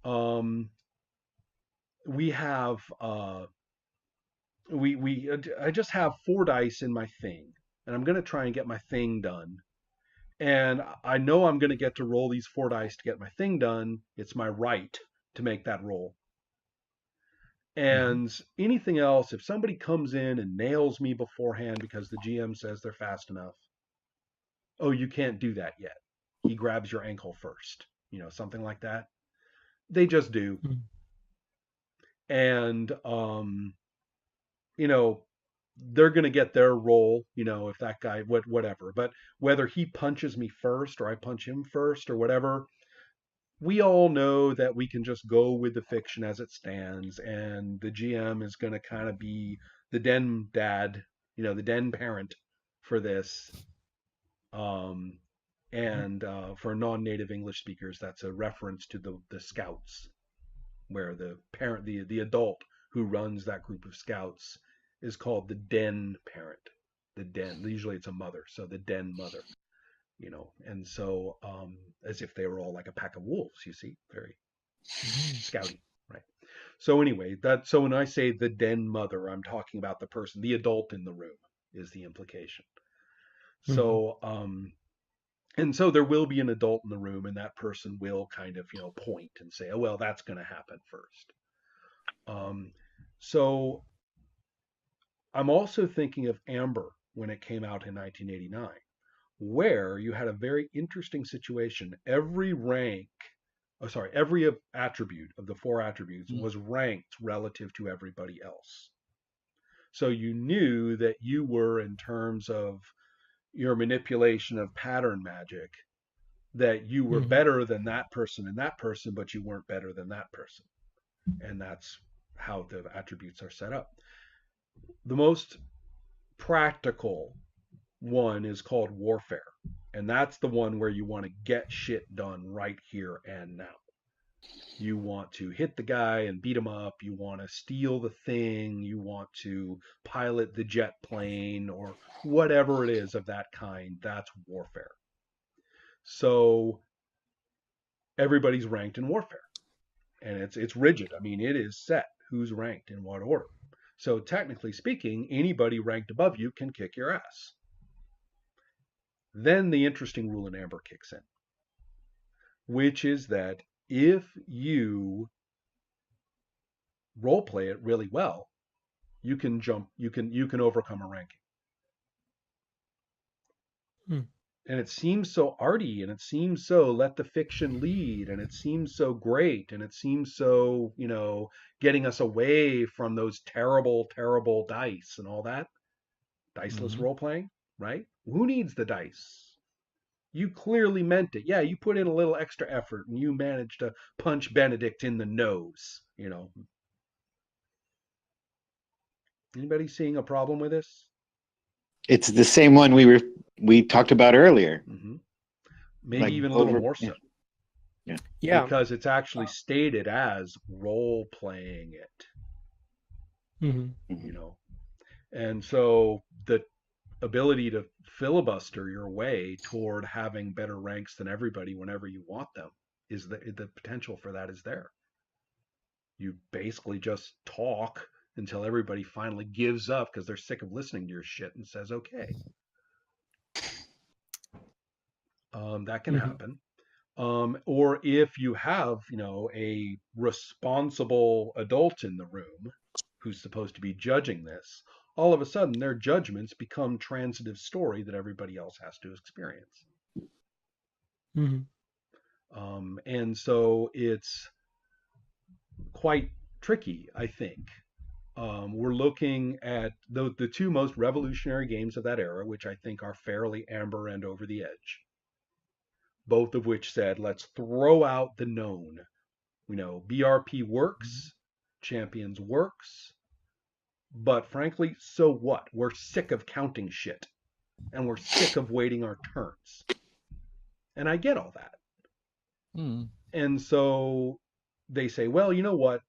Um, we have we I just have 4 dice in my thing, and I'm gonna try and get my thing done. And I know I'm gonna get to roll these 4 dice to get my thing done. It's my right to make that roll. Mhm. And anything else, if somebody comes in and nails me beforehand because the GM says they're fast enough, oh, you can't do that yet. He grabs your ankle first, something like that. They just do. mm, And, you know, they're going to get their roll, if that guy, whatever. But whether he punches me first or I punch him first or whatever, we all know that we can just go with the fiction as it stands. And the GM is going to kind of be the den dad, the den parent for this. Um, and for non-native English speakers, that's a reference to the Scouts, where the parent, the adult who runs that group of Scouts, is called the den parent. The den. Usually, it's a mother, so the den mother. And so as if they were all like a pack of wolves. You see, very mm, scouty, right? So anyway, so when I say the den mother, I'm talking about the person, the adult in the room, is the implication. mm, So and so there will be an adult in the room, and that person will kind of, point and say, oh, well, that's going to happen first. So I'm also thinking of Amber when it came out in 1989, where you had a very interesting situation. Every attribute of the 4 attributes Mm. was ranked relative to everybody else. So you knew that you were, in terms of your manipulation of pattern magic, that you were mm, better than that person and that person, but you weren't better than that person. And that's how the attributes are set up. The most practical one is called warfare. And that's the one where you want to get shit done right here and now. You want to hit the guy and beat him up. You want to steal the thing. You want to pilot the jet plane or whatever it is of that kind. That's warfare. So everybody's ranked in warfare, and it's rigid. I mean, it is set who's ranked in what order. So technically speaking, anybody ranked above you can kick your ass. Then the interesting rule in Amber kicks in, which is that if you role play it really well, you can overcome a ranking. mm, And it seems so arty, and it seems so let the fiction lead, and it seems so great, and it seems so, getting us away from those terrible, terrible dice and all that. Diceless Mhm. role playing, right? Who needs the dice? You clearly meant it. Yeah, you put in a little extra effort and you managed to punch Benedict in the nose. Anybody seeing a problem with this? It's the same one we talked about earlier. Hmm. Maybe Like even a little over, more yeah, so, yeah. yeah, because it's actually stated as role playing it, mm, you Mhm. know. And so the ability to filibuster your way toward having better ranks than everybody whenever you want them is the potential for that is there. You basically just talk until everybody finally gives up because they're sick of listening to your shit and says, okay. That can happen. Or if you have, a responsible adult in the room who's supposed to be judging this, all of a sudden their judgments become transitive story that everybody else has to experience. And so it's quite tricky, I think. We're looking at the two most revolutionary games of that era, which I think are fairly amber and over the edge, both of which said, let's throw out the known. BRP works, Champions works, but frankly, so what? We're sick of counting shit, and we're sick of waiting our turns. And I get all that. And so they say, well, you know what?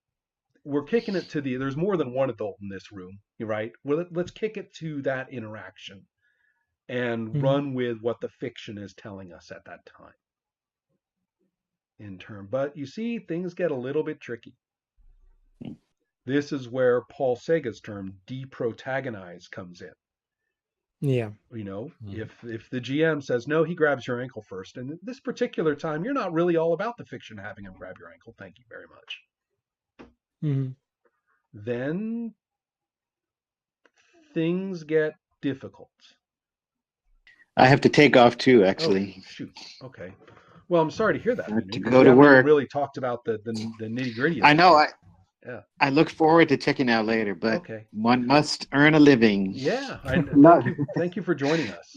We're kicking it to there's more than one adult in this room, right? Well, let's kick it to that interaction and run with what the fiction is telling us at that time. But you see, things get a little bit tricky. This is where Paul Sega's term deprotagonize comes in. Yeah. If the GM says, no, he grabs your ankle first, and this particular time, you're not really all about the fiction having him grab your ankle. Thank you very much. Then things get difficult. I have to take off too, actually. Oh, shoot. Okay. Well, I'm sorry to hear that. To go to work. Really talked about the nitty gritty. I know. Yeah. I look forward to checking out later, but one must earn a living. Yeah. Thank you for joining us.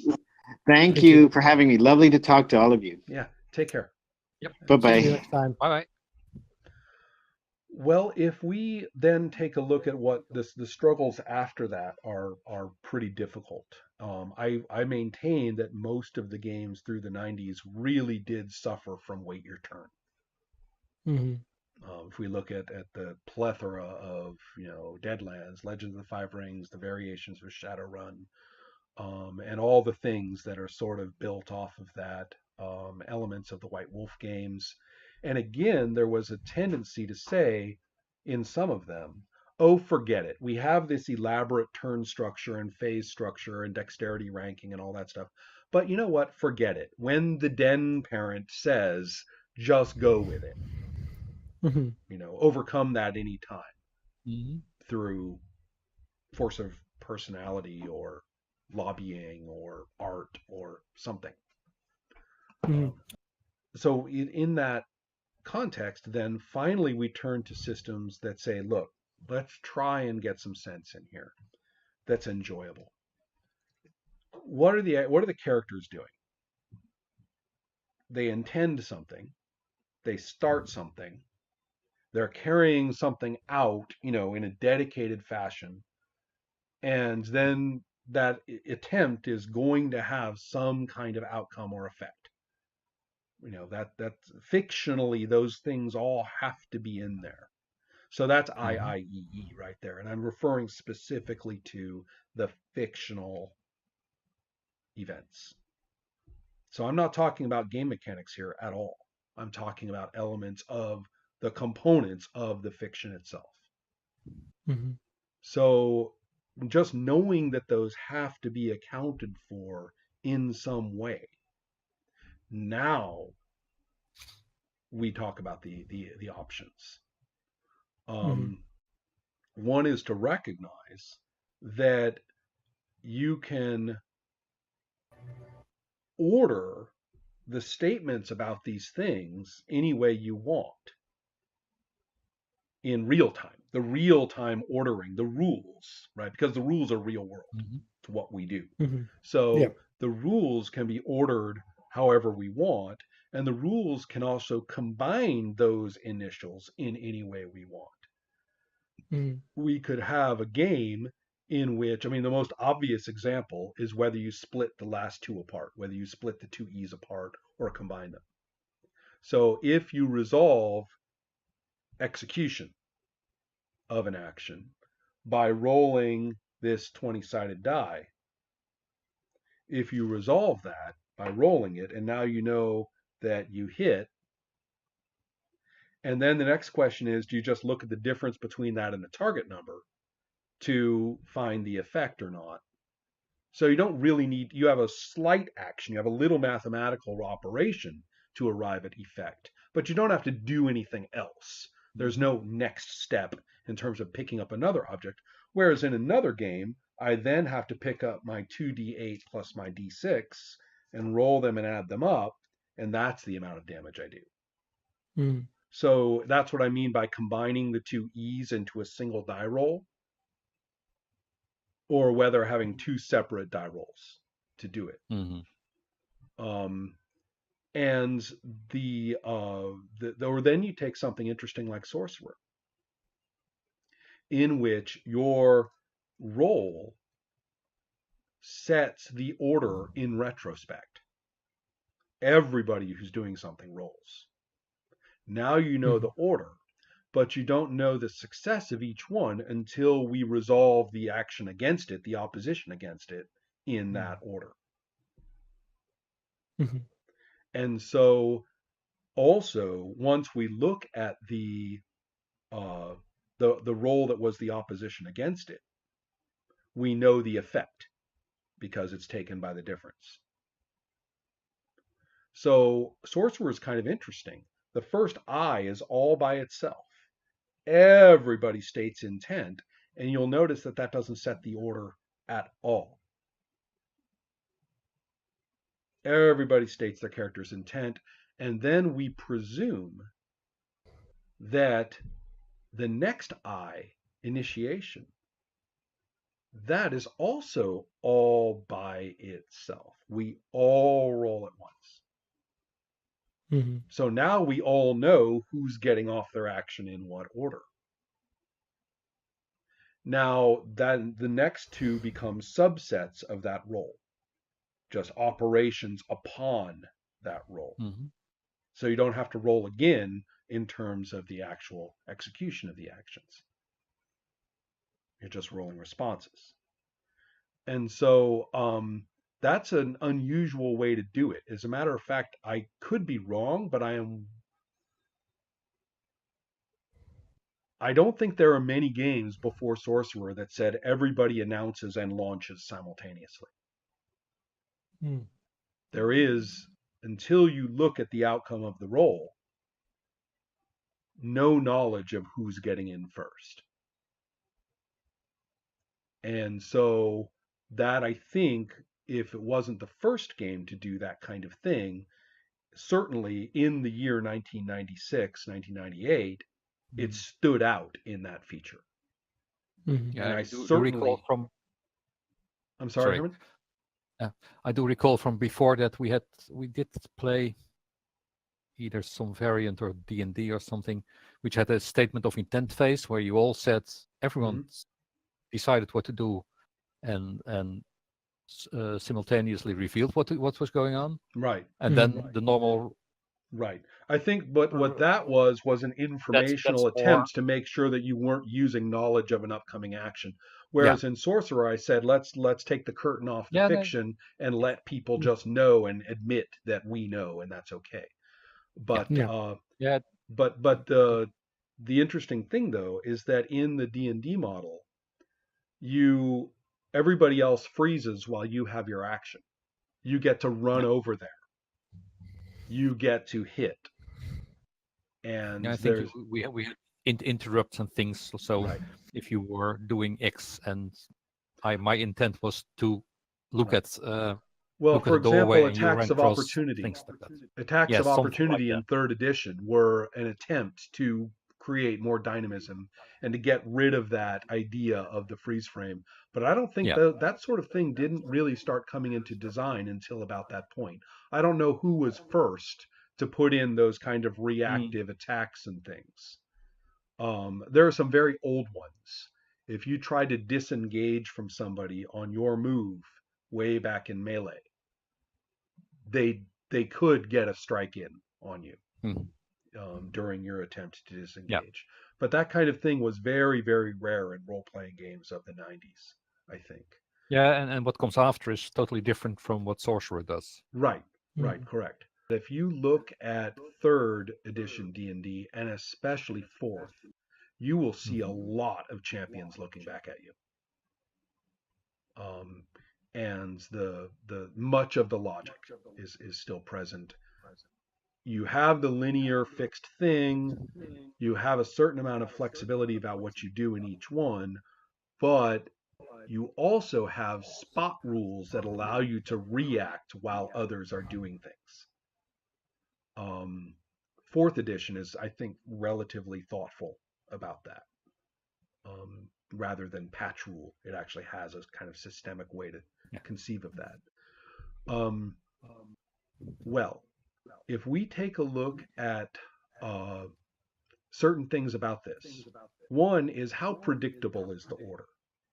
Thank you for having me. Lovely to talk to all of you. Yeah. Take care. Yep. Bye-bye. See you next time. Bye-bye. Well, if we then take a look at what the struggles after that are pretty difficult. I maintain that most of the games through the 90s really did suffer from wait your turn. If we look at the plethora of Deadlands, Legends of the Five Rings, the variations of Shadowrun, and all the things that are sort of built off of that, elements of the White Wolf games. And again, there was a tendency to say in some of them, oh, forget it. We have this elaborate turn structure and phase structure and dexterity ranking and all that stuff. But you know what? Forget it. When the den parent says, just go with it. Overcome that any time through force of personality or lobbying or art or something. So in that context, then finally we turn to systems that say, look, let's try and get some sense in here that's enjoyable. What are the characters doing? They intend something, they start something, they're carrying something out, in a dedicated fashion, and then that attempt is going to have some kind of outcome or effect. That fictionally, those things all have to be in there. So that's IIEE right there. And I'm referring specifically to the fictional events. So I'm not talking about game mechanics here at all. I'm talking about elements of the components of the fiction itself. So just knowing that those have to be accounted for in some way. Now we talk about the options. One is to recognize that you can order the statements about these things any way you want in real time. The real time ordering, the rules, right? Because the rules are real world. It's what we do. So the rules can be ordered however we want, and the rules can also combine those initials in any way we want. We could have a game in which, the most obvious example is whether you split the last two apart, whether you split the two E's apart or combine them. So if you resolve execution of an action by rolling this 20-sided die, If you resolve that by rolling it, and now you know that you hit, and then the next question is, do you just look at the difference between that and the target number to find the effect or not? So you don't really need, you have a slight action, you have a little mathematical operation to arrive at effect, but you don't have to do anything else. There's no next step in terms of picking up another object. Whereas in another game, I then have to pick up my 2d8 plus my d6 and roll them and add them up, and that's the amount of damage I do. Mm. So that's what I mean by combining the two E's into a single die roll, or whether having two separate die rolls to do it. Um, and or then you take something interesting like Sorcerer, in which your roll sets the order in retrospect. Everybody who's doing something rolls. Now you know the order, but you don't know the success of each one until we resolve the action against it, the opposition against it, in that order. Mhm. And so also, once we look at the role that was the opposition against it, we know the effect because it's taken by the difference. So Sorcerer is kind of interesting. The first I is all by itself. Everybody states intent, and you'll notice that that doesn't set the order at all. Everybody states their character's intent, and then we presume that the next I, initiation, that is also all by itself. We all roll at once. So now we all know who's getting off their action in what order. Now, then the next two become subsets of that roll, just operations upon that roll. So you don't have to roll again in terms of the actual execution of the actions. You're just rolling responses. And so that's an unusual way to do it. As a matter of fact, I could be wrong, but I don't think there are many games before Sorcerer that said everybody announces and launches simultaneously. There is, until you look at the outcome of the roll, no knowledge of who's getting in first. And so that, I think, if it wasn't the first game to do that kind of thing, certainly in the year 1996, 1998, it stood out in that feature. Yeah, And I do certainly recall from. I'm sorry, Sorry. Herman? I do recall from before that we did play either some variant or D&D or something, which had a statement of intent phase where you all said everyone decided what to do and simultaneously revealed what was going on. Right. And then the normal. Right. I think, but what that was an informational that's more. attempt to make sure that you weren't using knowledge of an upcoming action. Whereas in Sorcerer, I said, let's take the curtain off the fiction and let people just know and admit that we know, and that's okay. But but the interesting thing though is that in the D&D model, everybody else freezes while you have your action. You get to run over there. You get to hit. And I think we had interrupts and things. So if you were doing X and my intent was to look at well, for example, attacks of across, opportunity. things like that. Attacks of opportunity like in third edition were an attempt to create more dynamism and to get rid of that idea of the freeze frame. But I don't think that sort of thing didn't really start coming into design until about that point. I don't know who was first to put in those kind of reactive attacks and things. There are some very old ones. If you try to disengage from somebody on your move way back in Melee, they could get a strike in on you during your attempt to disengage. But that kind of thing was very, very rare in role-playing games of the 90s, I think. Yeah, and what comes after is totally different from what Sorcerer does. Right, Mhm. correct. If you look at third edition D&D, and especially fourth, you will see a lot of champions looking back at you. And the much of the logic is still present. You have the linear fixed thing. You have a certain amount of flexibility about what you do in each one, but you also have spot rules that allow you to react while others are doing things. Um, fourth edition is, I think, relatively thoughtful about that. Rather than patch rule, it actually has a kind of systemic way to conceive of that. Um, well, if we take a look at uh, certain things about this, one is how predictable is the order?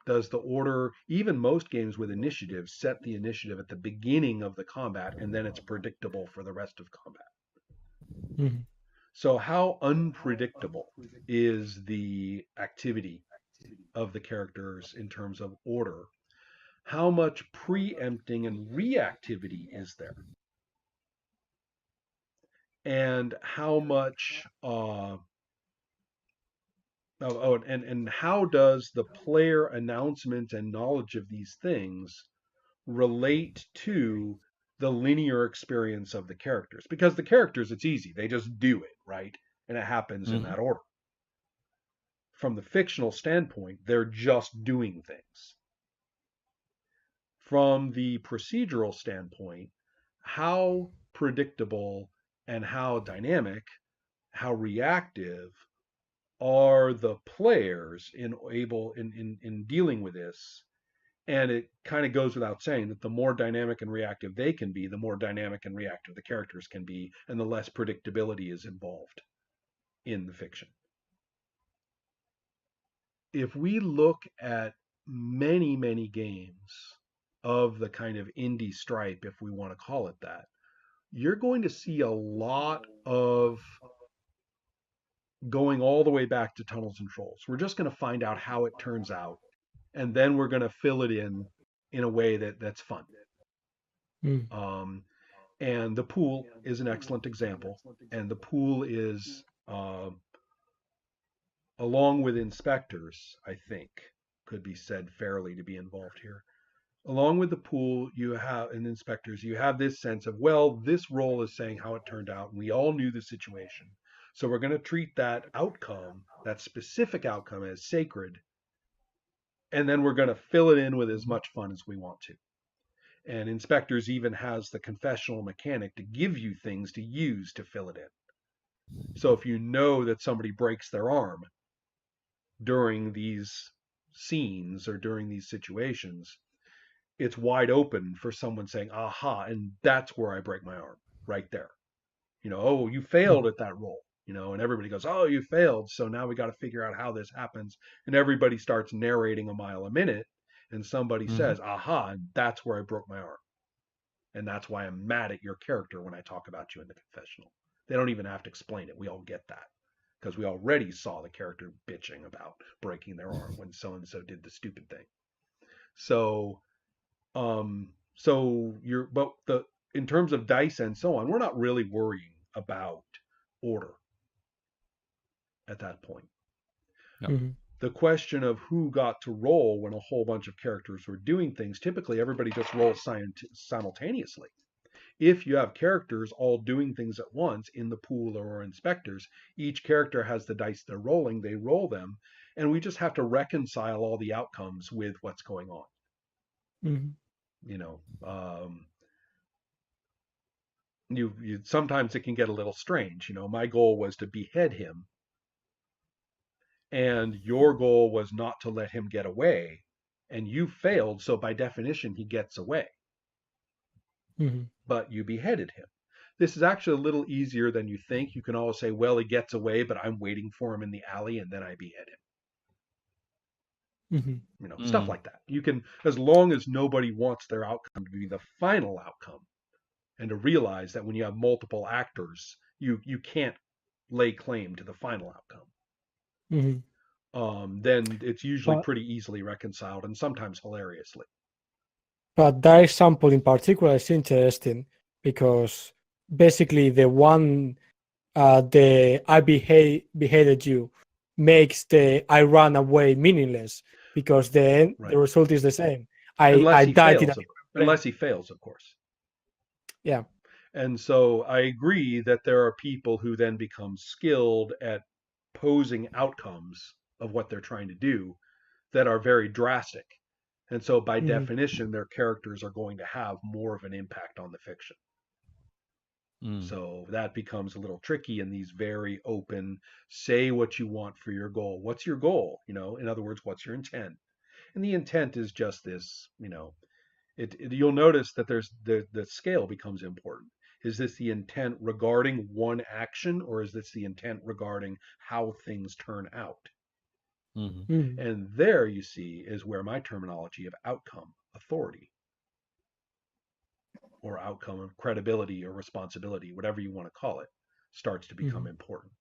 Does the order, even most games with initiative, set the initiative at the beginning of the combat and then it's predictable for the rest of combat? Mhm. So, how unpredictable is the activity of the characters in terms of order? How much preempting and reactivity is there? And how much and how does the player announcement and knowledge of these things relate to the linear experience of the characters? Because the characters, it's easy, they just do it, right? And it happens in that order. From the fictional standpoint, they're just doing things. From the procedural standpoint, how predictable and how dynamic, how reactive are the players in dealing with this? And it kind of goes without saying that the more dynamic and reactive they can be, the more dynamic and reactive the characters can be, and the less predictability is involved in the fiction. If we look at many, many games of the kind of indie stripe, if we want to call it that, you're going to see a lot of going all the way back to tunnels and trolls. We're just going to find out how it turns out, and then we're going to fill it in a way that's fun. Mhm. And the pool is an excellent example. And the pool is, along with inspectors, I think, could be said fairly to be involved here. Along with the pool, you have and inspectors, you have this sense of, well, this role is saying how it turned out, and we all knew the situation. So we're going to treat that outcome, that specific outcome, as sacred, and then we're going to fill it in with as much fun as we want to. And inspectors even has the confessional mechanic to give you things to use to fill it in. So if you know that somebody breaks their arm during these scenes or during these situations, it's wide open for someone saying, aha, and that's where I break my arm, right there. Oh, you failed at that role, and everybody goes, oh, you failed. So now we got to figure out how this happens. And everybody starts narrating a mile a minute, and somebody says, aha, and that's where I broke my arm. And that's why I'm mad at your character when I talk about you in the confessional. They don't even have to explain it. We all get that because we already saw the character bitching about breaking their arm when so and so did the stupid thing. So, but in terms of dice and so on, we're not really worrying about order at that point. No. Mhm. The question of who got to roll when a whole bunch of characters were doing things, typically everybody just rolls simultaneously. If you have characters all doing things at once in the pool or inspectors, each character has the dice they're rolling, they roll them, and we just have to reconcile all the outcomes with what's going on. Mhm. You know, you sometimes it can get a little strange. My goal was to behead him, and your goal was not to let him get away, and you failed, so by definition he gets away. Mhm. But you beheaded him. This is actually a little easier than you think. You can always say, well, he gets away, but I'm waiting for him in the alley and then I behead him. Mhm. Stuff like that. You can, as long as nobody wants their outcome to be the final outcome, and to realize that when you have multiple actors, you can't lay claim to the final outcome. Mhm. Then it's usually But pretty easily reconciled and sometimes hilariously. But that example in particular is interesting because basically the one the I beheaded you makes the I ran away meaningless because then the Right. result is the same. Unless I he died in a fails, different unless plane. he fails, of course. Yeah. And so I agree that there are people who then become skilled at posing outcomes of what they're trying to do that are very drastic. And so by Mhm. definition, their characters are going to have more of an impact on the fiction. Mm. So that becomes a little tricky in these very open, say what you want for your goal. What's your goal? In other words, what's your intent? And the intent is just this, you'll notice that there's the scale becomes important. Is this the intent regarding one action, or is this the intent regarding how things turn out? Mhm. Mhm. And there you see is where my terminology of outcome authority or outcome of credibility or responsibility, whatever you want to call it, starts to become Mhm. important,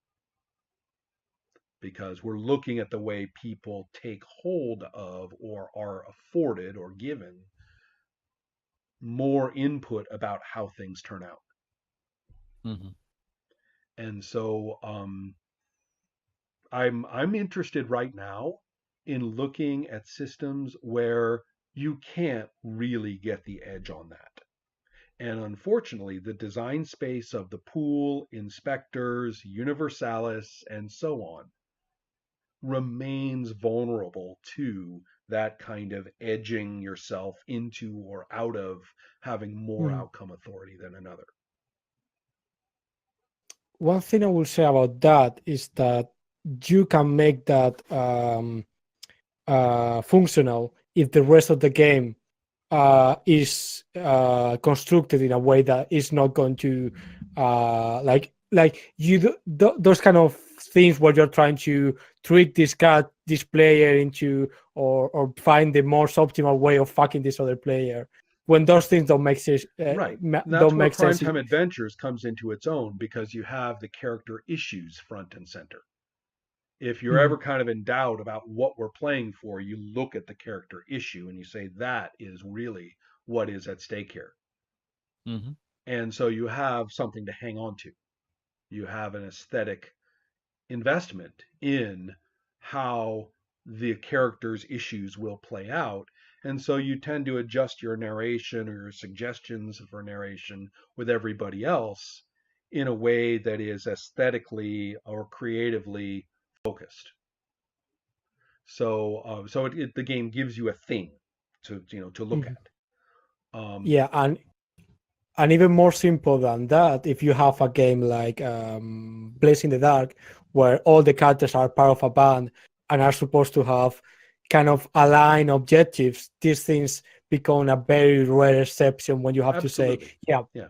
because we're looking at the way people take hold of or are afforded or given more input about how things turn out. Mhm. And so I'm interested right now in looking at systems where you can't really get the edge on that. And unfortunately, the design space of the pool, inspectors, universalis, and so on remains vulnerable to that kind of edging yourself into or out of having more Mhm. outcome authority than another. One thing I will say about that is that you can make that functional if the rest of the game is constructed in a way that is not going to like you those kind of things where you're trying to trick this player into or find the most optimal way of fucking this other player when those things don't make sense Right. And that's don't where make sense. Primetime Adventures comes into its own, because you have the character issues front and center. If you're ever Mhm. kind of in doubt about what we're playing for, you look at the character issue and you say, that is really what is at stake here. Mhm. And so you have something to hang on to. You have an aesthetic investment in how the character's issues will play out. And so you tend to adjust your narration or your suggestions for narration with everybody else in a way that is aesthetically or creatively focused. So the game gives you a thing to look Mhm. at. Yeah, and even more simple than that, if you have a game like Blaze in the Dark, where all the characters are part of a band and are supposed to have kind of aligned objectives, these things become a very rare exception when you have to say, Absolutely, yeah. yeah.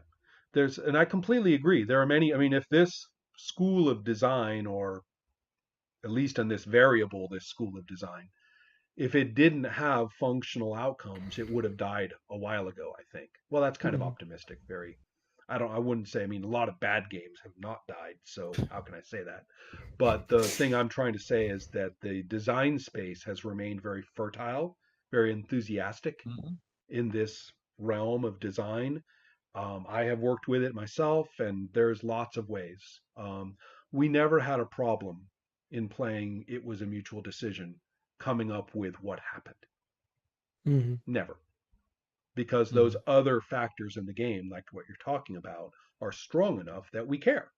And I completely agree. There are many. I mean, if this school of design, or at least in this variable, this school of design, if it didn't have functional outcomes, it would have died a while ago, I think. Well, that's kind of Mhm. optimistic. I wouldn't say, I mean, a lot of bad games have not died, so how can I say that? But the thing I'm trying to say is that the design space has remained very fertile, very enthusiastic Mhm. in this realm of design. I have worked with it myself, and there's lots of ways. We never had a problem in playing It Was a Mutual Decision coming up with what happened. Mhm. Never. Because those Mhm. other factors in the game, like what you're talking about, are strong enough that we care.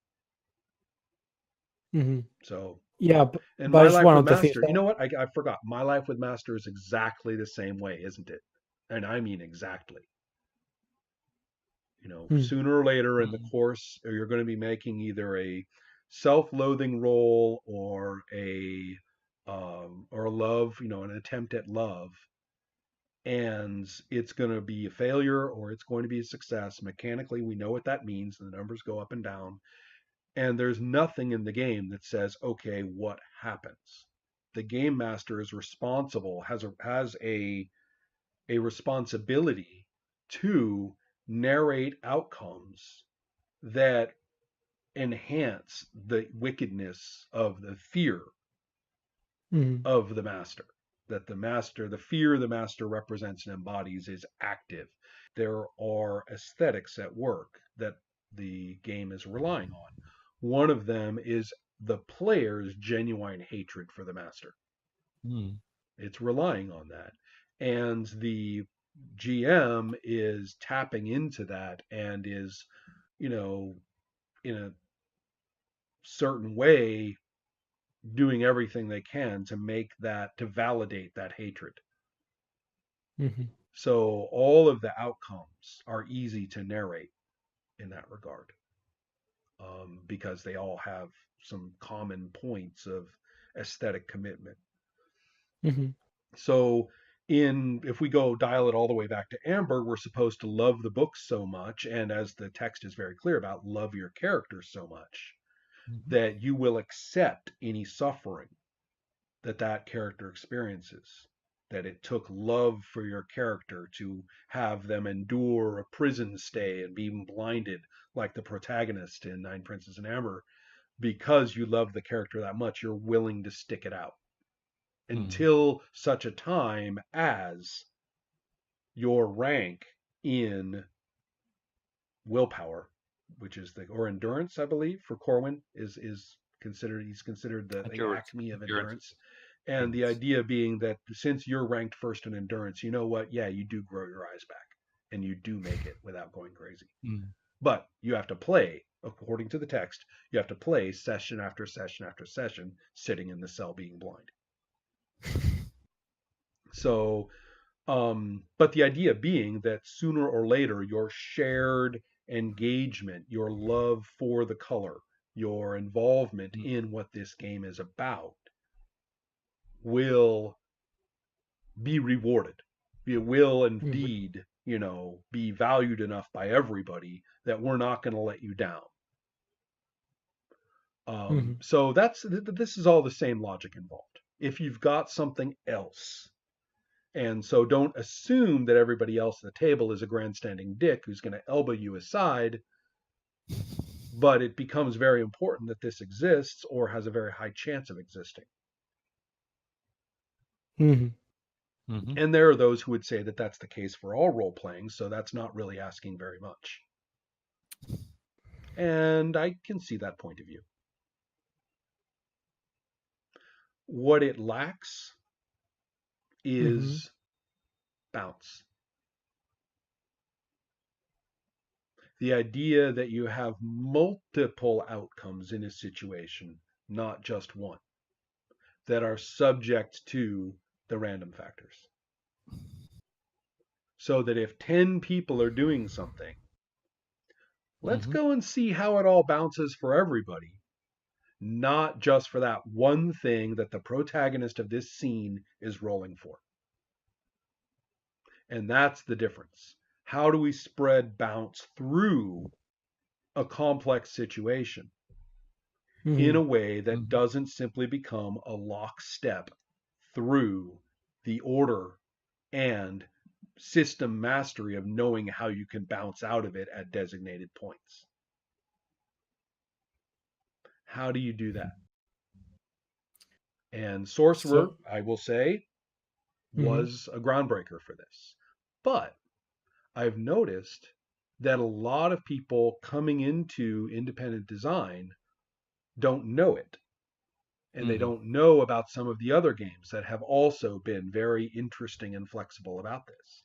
Mhm. So, Yeah, and but My it's Life one with of the things Master, you that. know what? I forgot. My Life with Master is exactly the same way, isn't it? And I mean exactly. Hmm. Sooner or later in the Mhm. course, you're going to be making either a self-loathing role or a love, an attempt at love, and it's going to be a failure or it's going to be a success. Mechanically, we know what that means. The numbers go up and down, and there's nothing in the game that says, okay, what happens? The game master is responsible, has a responsibility to narrate outcomes that enhance the wickedness of the fear Mhm. of the master. that the fear the master represents and embodies is active. There are aesthetics at work that the game is relying on. One of them is the player's genuine hatred for the master. Mm. It's relying on that. And the GM is tapping into that and is, you know, in a certain way doing everything they can to make that, to validate that hatred. Mhm. So all of the outcomes are easy to narrate in that regard, because they all have some common points of aesthetic commitment. Mhm. So if we go dial it all the way back to Amber, we're supposed to love the book so much, and as the text is very clear about, love your characters so much Mhm. that you will accept any suffering that character experiences. That it took love for your character to have them endure a prison stay and be blinded like the protagonist in Nine Princes and Amber. Because you love the character that much, you're willing to stick it out Mm. until such a time as your rank in willpower, which is or endurance, I believe, for Corwin, is considered, he's considered the Endurance. acme of Endurance. endurance. And the Endurance. idea being that since you're ranked first in endurance, you know what? Yeah, you do grow your eyes back and you do make it without going crazy. Mm. But you have to play, according to the text, you have to play session after session after session, sitting in the cell being blind. So, but the idea being that sooner or later, your shared engagement, your love for the color, your involvement Mm. in what this game is about will be rewarded. It will Mhm. indeed, be valued enough by everybody that we're not going to let you down. Mhm. So this is all the same logic involved. If you've got something else, and so don't assume that everybody else at the table is a grandstanding dick who's going to elbow you aside, but it becomes very important that this exists or has a very high chance of existing. Mhm. Mhm. And there are those who would say that that's the case for all role playing, so that's not really asking very much. And I can see that point of view. What it lacks Mhm. is bounce. The idea that you have multiple outcomes in a situation, not just one, that are subject to the random factors. So that if 10 people are doing something, let's Mhm. go and see how it all bounces for everybody, not just for that one thing that the protagonist of this scene is rolling for. And that's the difference. How do we spread bounce through a complex situation in a Mhm. way that Mhm. doesn't simply become a lockstep through the order and system mastery of knowing how you can bounce out of it at designated points? How do you do that? And Sorcerer, So. I will say, Mhm. was a groundbreaker for this. But I've noticed that a lot of people coming into independent design don't know it. And they Mhm. don't know about some of the other games that have also been very interesting and flexible about this.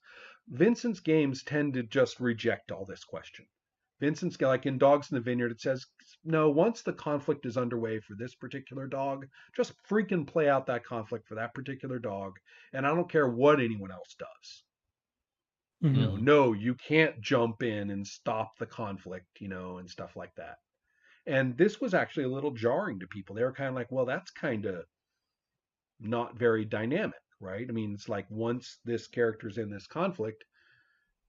Vincent's games tend to just reject all this question. Vincent's, like in Dogs in the Vineyard, it says, no, once the conflict is underway for this particular dog, just freaking play out that conflict for that particular dog. And I don't care what anyone else does. Mhm. No, you can't jump in and stop the conflict, and stuff like that. And this was actually a little jarring to people. They were kind of like, well, that's kind of not very dynamic, right? I mean, it's like once this character's in this conflict,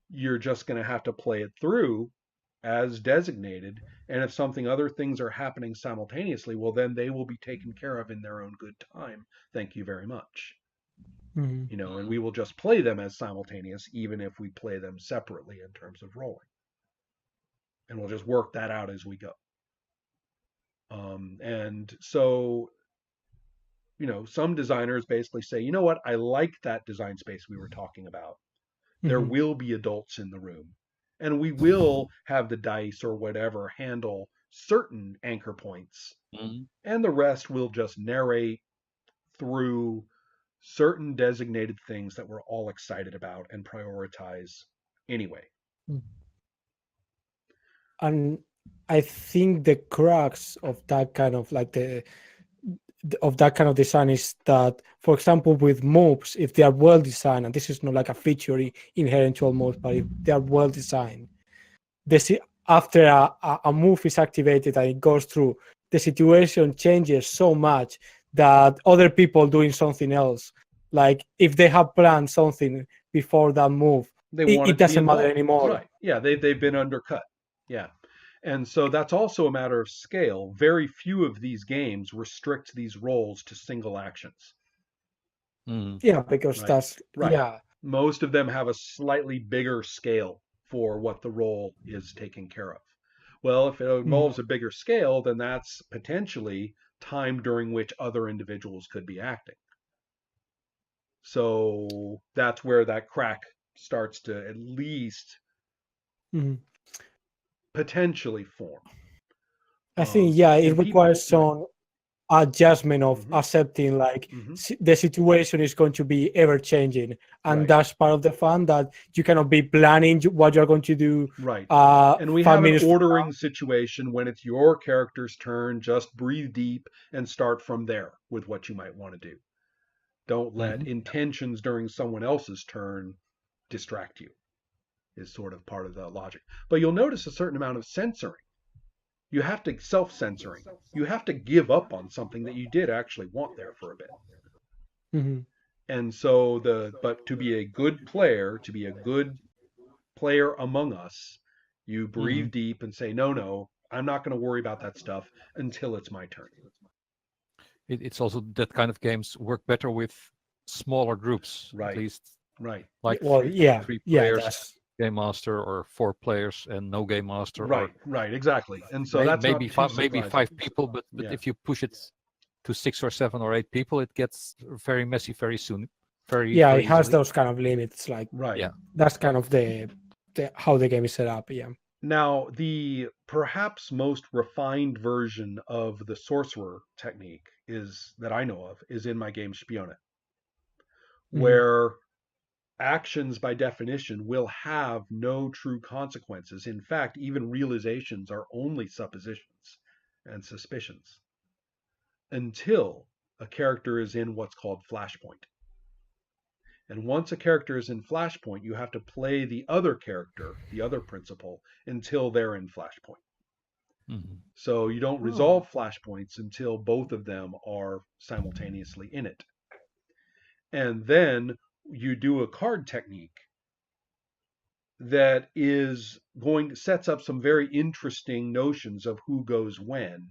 you're just going to have to play it through as designated. And if other things are happening simultaneously, well, then they will be taken care of in their own good time. Thank you very much. Mhm. And we will just play them as simultaneous, even if we play them separately in terms of rolling. And we'll just work that out as we go. And so some designers basically say, you know what, I like that design space we were talking about. There Mhm. will be adults in the room, and we will have the dice or whatever handle certain anchor points, Mhm. and the rest will just narrate through certain designated things that we're all excited about and prioritize anyway. And I think the crux of that kind of like the of that kind of design is that, for example, with moves, if they are well designed, and this is not like a feature inherent to all moves, but if they are well designed, after a move is activated and it goes through, the situation changes so much that other people doing something else, like if they have planned something before that move, They it, want it it to be doesn't matter involved. anymore. Right. Yeah, they've been undercut. Yeah. And so that's also a matter of scale. Very few of these games restrict these roles to single actions. Mhm. Yeah, because Right. that's Right. yeah. Most of them have a slightly bigger scale for what the role is taking care of. Well, if it Mhm. involves a bigger scale, then that's potentially time during which other individuals could be acting. So that's where that crack starts to at least Mhm. potentially form. I think yeah, it And people, requires right. some adjustment of Hmm. accepting like Hmm. the situation is going to be ever changing, and Right. that's part of the fun, that you cannot be planning what you're going to do Right. And we five have an minutes from ordering situation when it's your character's turn. Just breathe deep and start from there with what you might want to do. Don't let Mhm. intentions during someone else's turn distract you, is sort of part of the logic. But you'll notice a certain amount of censoring. You have to self-censoring. You have to give up on something that you did actually want there for a bit. now. Mhm. And so but to be a good player, to be a good player among us, you breathe Mhm. deep and say, no, no, I'm not going to worry about that stuff until it's my turn. It's also that kind of games work better with smaller groups, at Right, least right, like Well, yeah, three yeah, players, that's game master, or 4 players and no game master, or right, exactly. And so that's maybe not too maybe surprising. 5 people. But Yeah, if you push it to 6 or 7 or 8 people, it gets very messy very soon, very yeah, it very has easily. those kind of limits. Like right. Yeah. that's kind of the how the game is set up. Yeah. Now, the perhaps most refined version of the sorcerer technique is that I know of is in my game Spione, Mhm. where actions by definition will have no true consequences. In fact, even realizations are only suppositions and suspicions until a character is in what's called flashpoint. And once a character is in flashpoint, you have to play the other character, the other principal, until they're in flashpoint. Mhm. So you don't resolve flashpoints until both of them are simultaneously in it. And then you do a card technique that is going sets up some very interesting notions of who goes when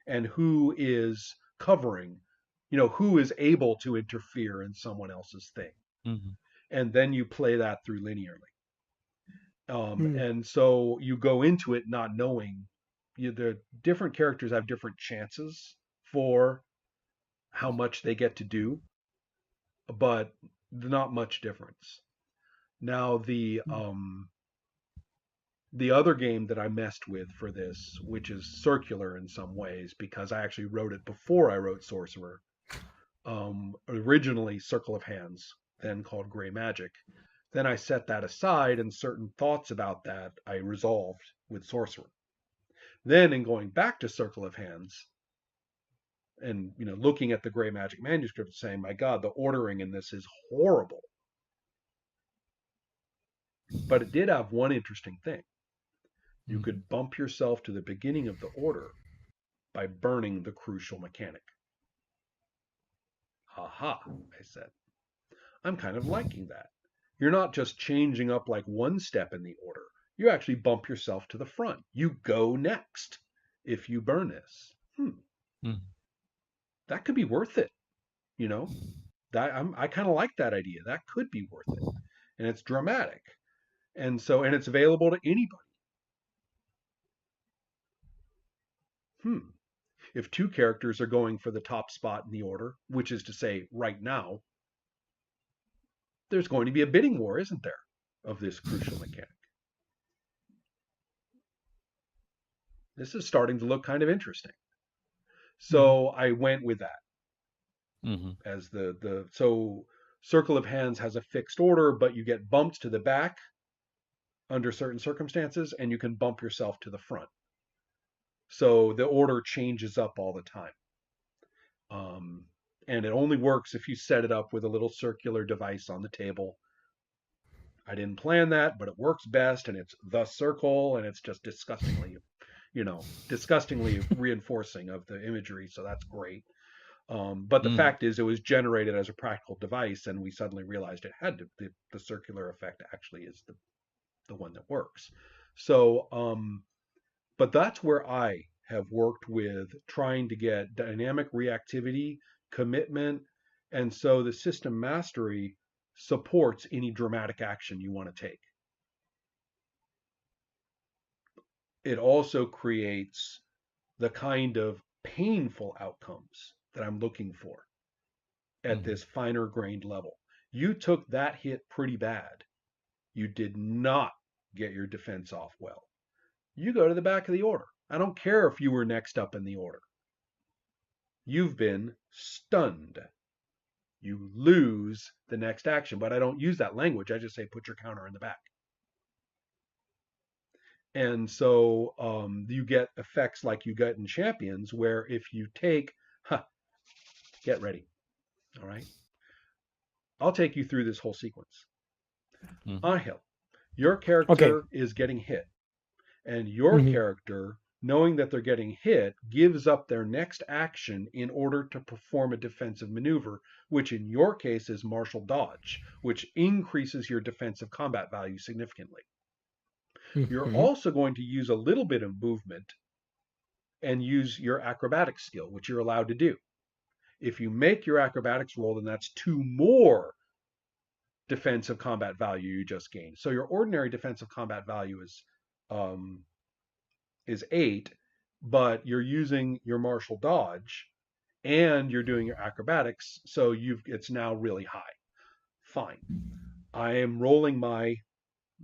and who is covering, who is able to interfere in someone else's thing. Mhm. And then you play that through linearly. Mhm. And so you go into it not knowing, the different characters have different chances for how much they get to do, but not much difference. Now the other game that I messed with for this, which is circular in some ways because I actually wrote it before I wrote Sorcerer, originally Circle of Hands, then called Gray Magic. Then I set that aside, and certain thoughts about that I resolved with Sorcerer. Then, in going back to Circle of Hands and looking at the Gray Magic manuscript, saying, "My God, the ordering in this is horrible." But it did have one interesting thing. You Mhm. could bump yourself to the beginning of the order by burning the crucial mechanic. Aha, I said. I'm kind of liking that. You're not just changing up like one step in the order. You actually bump yourself to the front. You go next if you burn this. Mhm. That could be worth it. You know, I kind of like that idea. That could be worth it, and it's dramatic, and it's available to anybody. Hmm. If two characters are going for the top spot in the order, which is to say right now, there's going to be a bidding war, isn't there, of this crucial mechanic. This is starting to look kind of interesting. So I went with that as so Circle of Hands has a fixed order, but you get bumped to the back under certain circumstances, and you can bump yourself to the front. So the order changes up all the time. And it only works if you set it up with a little circular device on the table. I didn't plan that, but it works best, and it's the circle, and it's just disgustingly reinforcing of the imagery, so that's great. But the fact is, it was generated as a practical device, and we suddenly realized it had to, the circular effect actually is the one that works. So, but that's where I have worked with trying to get dynamic reactivity, commitment, and so the system mastery supports any dramatic action you want to take. It also creates the kind of painful outcomes that I'm looking for at this finer grained level. You took that hit pretty bad. You did not get your defense off well. You go to the back of the order. I don't care if you were next up in the order. You've been stunned. You lose the next action, but I don't use that language. I just say put your counter in the back. And so you get effects like you get in Champions, where if you take, get ready, all right? I'll take you through this whole sequence. Angel, your character is getting hit, and your character, knowing that they're getting hit, gives up their next action in order to perform a defensive maneuver, which in your case is martial dodge, which increases your defensive combat value significantly. You're also going to use a little bit of movement and use your acrobatics skill, which you're allowed to do. If you make your acrobatics roll, then that's 2 more defensive combat value you just gained. So your ordinary defensive combat value is 8, but you're using your martial dodge and you're doing your acrobatics, so it's now really high. Fine. I am rolling my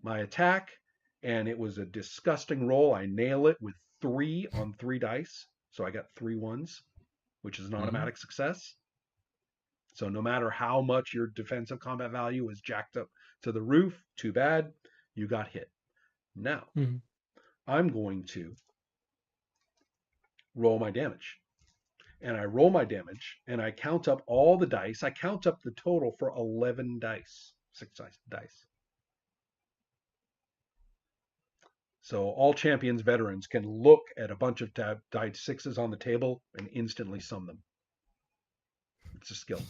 attack, and it was a disgusting roll. I nail it with 3 on 3 dice, so I got 3 ones, which is an automatic success. So no matter how much your defensive combat value is jacked up to the roof, too bad, you got hit. Now, I'm going to roll my damage. And I roll my damage, and I count up all the dice. I count up the total for 11 dice, 6 dice. So all Champions veterans can look at a bunch of dice 6s on the table and instantly sum them. It's a skill.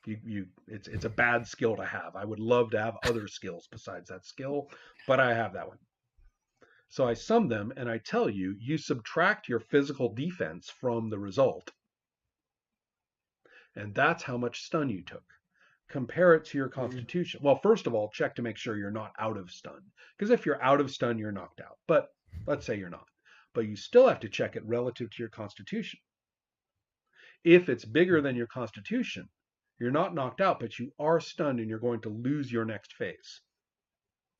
It's a bad skill to have. I would love to have other skills besides that skill, but I have that one. So I sum them, and I tell you, you subtract your physical defense from the result. And that's how much stun you took. Compare it to your constitution. Well, first of all, check to make sure you're not out of stun. Because if you're out of stun, you're knocked out. But let's say you're not. But you still have to check it relative to your constitution. If it's bigger than your constitution, you're not knocked out, but you are stunned and you're going to lose your next phase.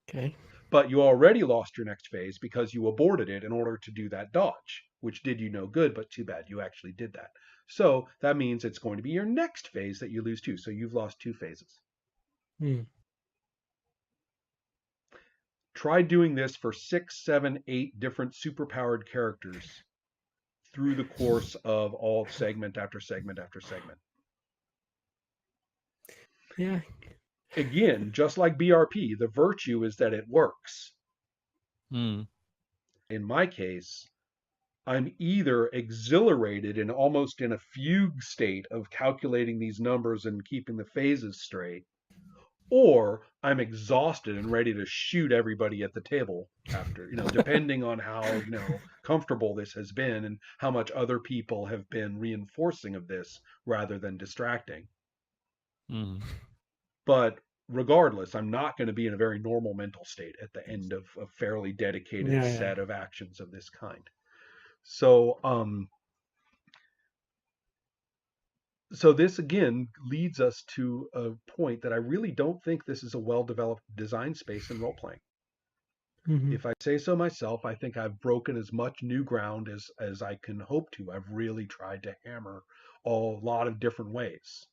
Okay. But you already lost your next phase because you aborted it in order to do that dodge, which did you no good, but too bad you actually did that. So that means it's going to be your next phase that you lose too. So you've lost 2 phases. Try doing this for 6, 7, 8 different superpowered characters through the course of all segment after segment after segment. Yeah. Again, just like BRP, the virtue is that it works. In my case, I'm either exhilarated and almost in a fugue state of calculating these numbers and keeping the phases straight, or I'm exhausted and ready to shoot everybody at the table after, depending on how, comfortable this has been and how much other people have been reinforcing of this rather than distracting. But regardless, I'm not going to be in a very normal mental state at the end of a fairly dedicated set of actions of this kind. So So this again leads us to a point that I really don't think this is a well-developed design space in role playing. Mhm. If I say so myself, I think I've broken as much new ground as I can hope to. I've really tried to hammer a lot of different ways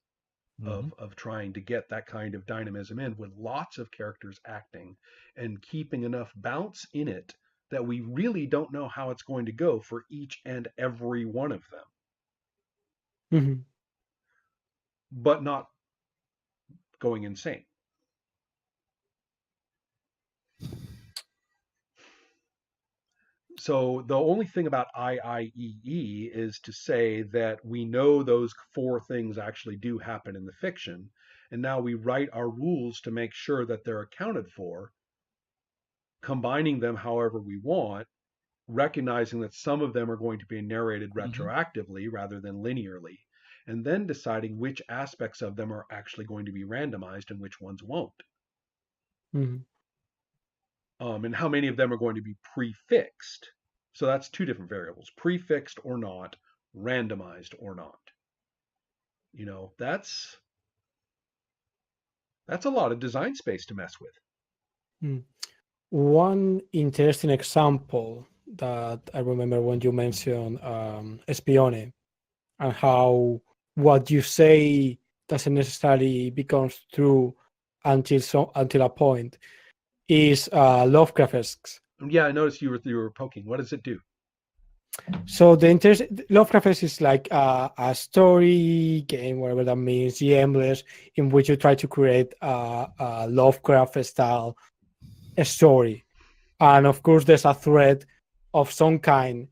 Hmm. of trying to get that kind of dynamism in with lots of characters acting and keeping enough bounce in it that we really don't know how it's going to go for each and every one of them, Mhm. but not going insane. So the only thing about IIEE is to say that we know those four things actually do happen in the fiction, and now we write our rules to make sure that they're accounted for, combining them however we want, recognizing that some of them are going to be narrated Hmm. retroactively rather than linearly, and then deciding which aspects of them are actually going to be randomized and which ones won't, Mhm. and how many of them are going to be prefixed. So that's two different variables: prefixed or not, randomized or not. That's a lot of design space to mess with. Mm. One interesting example that I remember when you mentioned Espione, and how what you say doesn't necessarily becomes true until a point, is Lovecraft. Yeah, I noticed you were poking. What does it do? So the Lovecraft is like a story game, whatever that means, GMless, in which you try to create a Lovecraft style story, and of course there's a threat of some kind,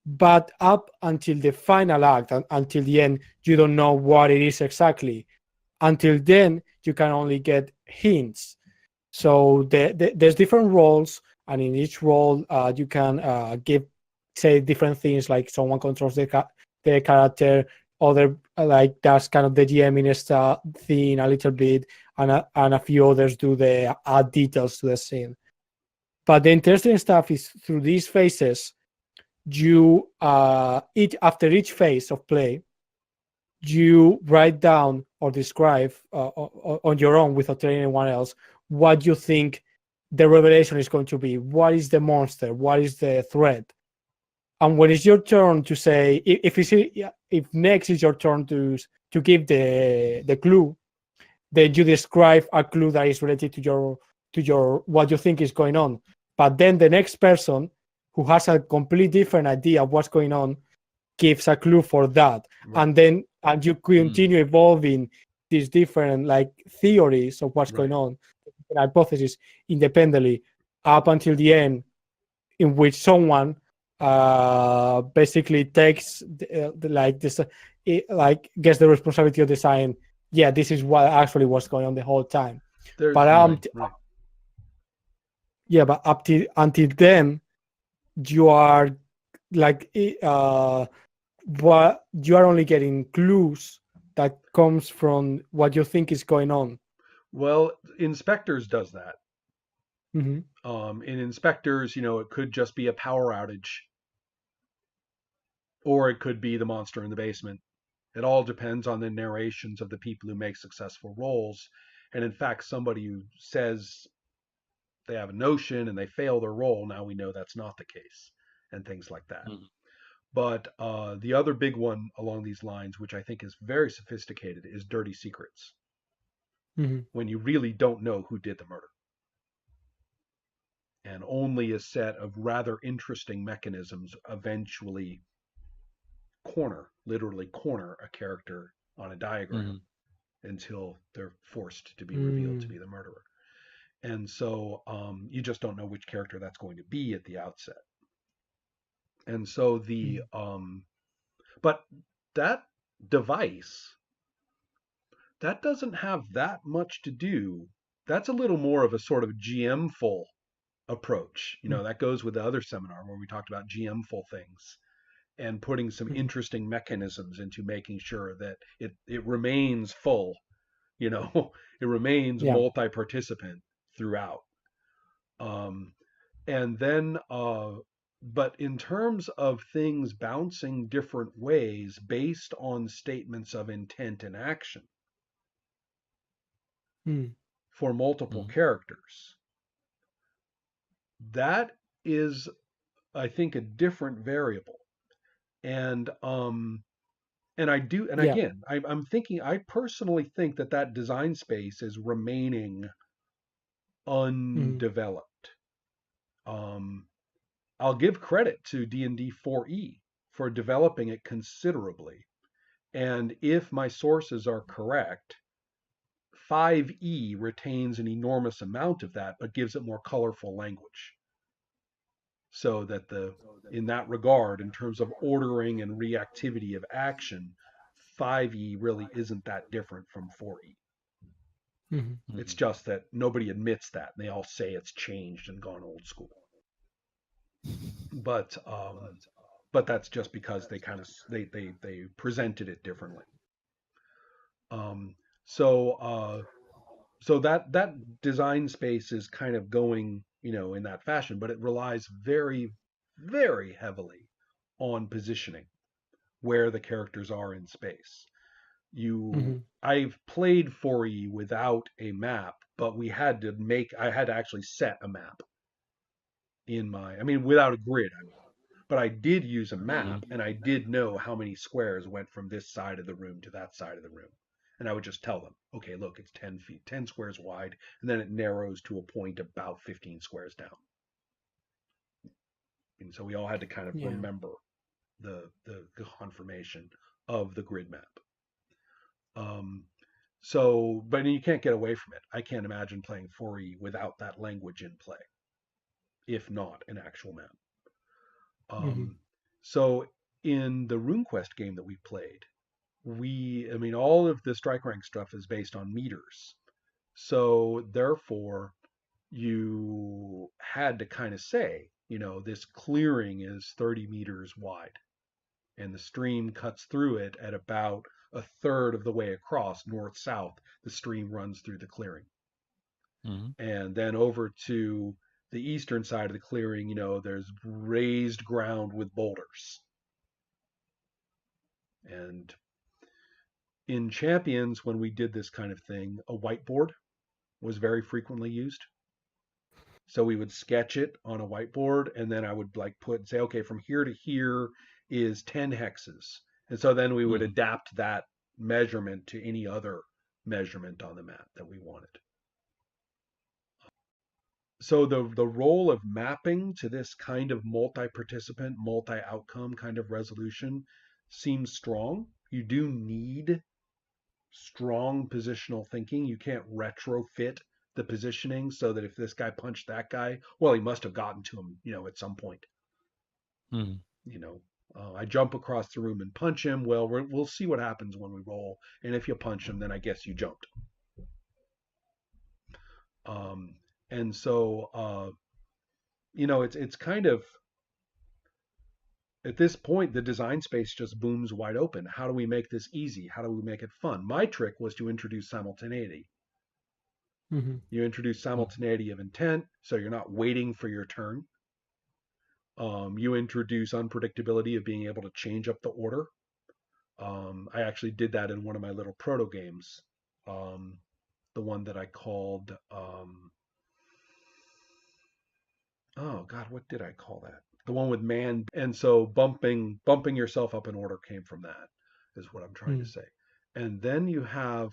but up until the final act, until the end, you don't know what it is exactly. Until then, you can only get hints. So there's different roles, and in each role, you can give say different things. Like someone controls the character, other like that's kind of the GM style thing a little bit, and a few others do the add details to the scene. But the interesting stuff is through these phases, you each after each phase of play, you write down or describe on your own without telling anyone else what you think the revelation is going to be. What is the monster? What is the threat? And when it's your turn to say, if next is your turn to give the clue, then you describe a clue that is related to your what you think is going on. But then the next person who has a completely different idea of what's going on gives a clue for that, Right, and you Mm. continue evolving these different like theories of what's going right. on, hypotheses independently, up until the end, in which someone basically takes like this like gets the responsibility of design. Yeah, this is what actually was going on the whole time. There's But right, right. yeah, but up till until then, you are like what you are only getting clues that comes from what you think is going on. Well, inspectors does that. Hmm. In inspectors, it could just be a power outage, or it could be the monster in the basement. It all depends on the narrations of the people who make successful roles. And in fact, somebody who says they have a notion and they fail their role, now we know that's not the case, and things like that. Mhm. But the other big one along these lines, which I think is very sophisticated, is dirty secrets, Hmm. when you really don't know who did the murder. And only a set of rather interesting mechanisms eventually literally corner a character on a diagram Mhm. until they're forced to be revealed to Mm. be the murderer. And so you just don't know which character that's going to be at the outset. And so but that device, that doesn't have that much to do. That's a little more of a sort of GM full approach. That goes with the other seminar where we talked about GM full things and putting some Mm. interesting mechanisms into making sure that it remains full, it remains Yeah. multi-participant throughout. Um, and then but in terms of things bouncing different ways based on statements of intent and action Mm. for multiple Mhm. characters, that is, I think, a different variable. And I do, and Yeah. again, I'm thinking, I personally think that that design space is remaining Mm. undeveloped. Um, I'll give credit to D&D 4E for developing it considerably. And if my sources are correct, 5E retains an enormous amount of that, but gives it more colorful language. So that in that regard, in terms of ordering and reactivity of action, 5E really isn't that different from 4E. Mhm. It's Mhm. just that nobody admits that, and they all say it's changed and gone old school. But that's just because they kind of they presented it differently. Um, so so that design space is kind of going, in that fashion, but it relies very, very heavily on positioning where the characters are in space. Mhm. I've played 4E without a map, but I had to actually set a map I mean, without a grid, I mean. But I did use a map, Mhm. and I did know how many squares went from this side of the room to that side of the room. And I would just tell them, okay, look, it's 10 feet, 10 squares wide, and then it narrows to a point about 15 squares down. And so we all had to kind of Yeah. remember the confirmation of the grid map. Um, but you can't get away from it. I can't imagine playing 4E without that language in play, if not an actual map. Mhm. Um, so in the RuneQuest game that we played, I mean, all of the strike rank stuff is based on meters. So therefore, you had to kind of say, this clearing is 30 meters wide, and the stream cuts through it at about a third of the way across, north south. The stream runs through the clearing, Mhm. and then over to the eastern side of the clearing, there's raised ground with boulders. And in Champions, when we did this kind of thing, a whiteboard was very frequently used. So we would sketch it on a whiteboard, and then I would say, okay, from here to here is 10 hexes. And so then we would Mhm. adapt that measurement to any other measurement on the map that we wanted. So the role of mapping to this kind of multi-participant, multi-outcome kind of resolution seems strong. You do need strong positional thinking. You can't retrofit the positioning so that if this guy punched that guy, well, he must have gotten to him, at some point. Mhm. You know, I jump across the room and punch him. Well, we'll see what happens when we roll. And if you punch him, then I guess you jumped. Um, and so, it's kind of at this point the design space just booms wide open. How do we make this easy? How do we make it fun? My trick was to introduce simultaneity. Mhm. You introduce Mhm. simultaneity of intent, so you're not waiting for your turn. You introduce unpredictability of being able to change up the order. I actually did that in one of my little proto games, the one that I called. Oh God, what did I call that? The one with man, and so bumping yourself up in order came from that, is what I'm trying to Mm. say. And then you have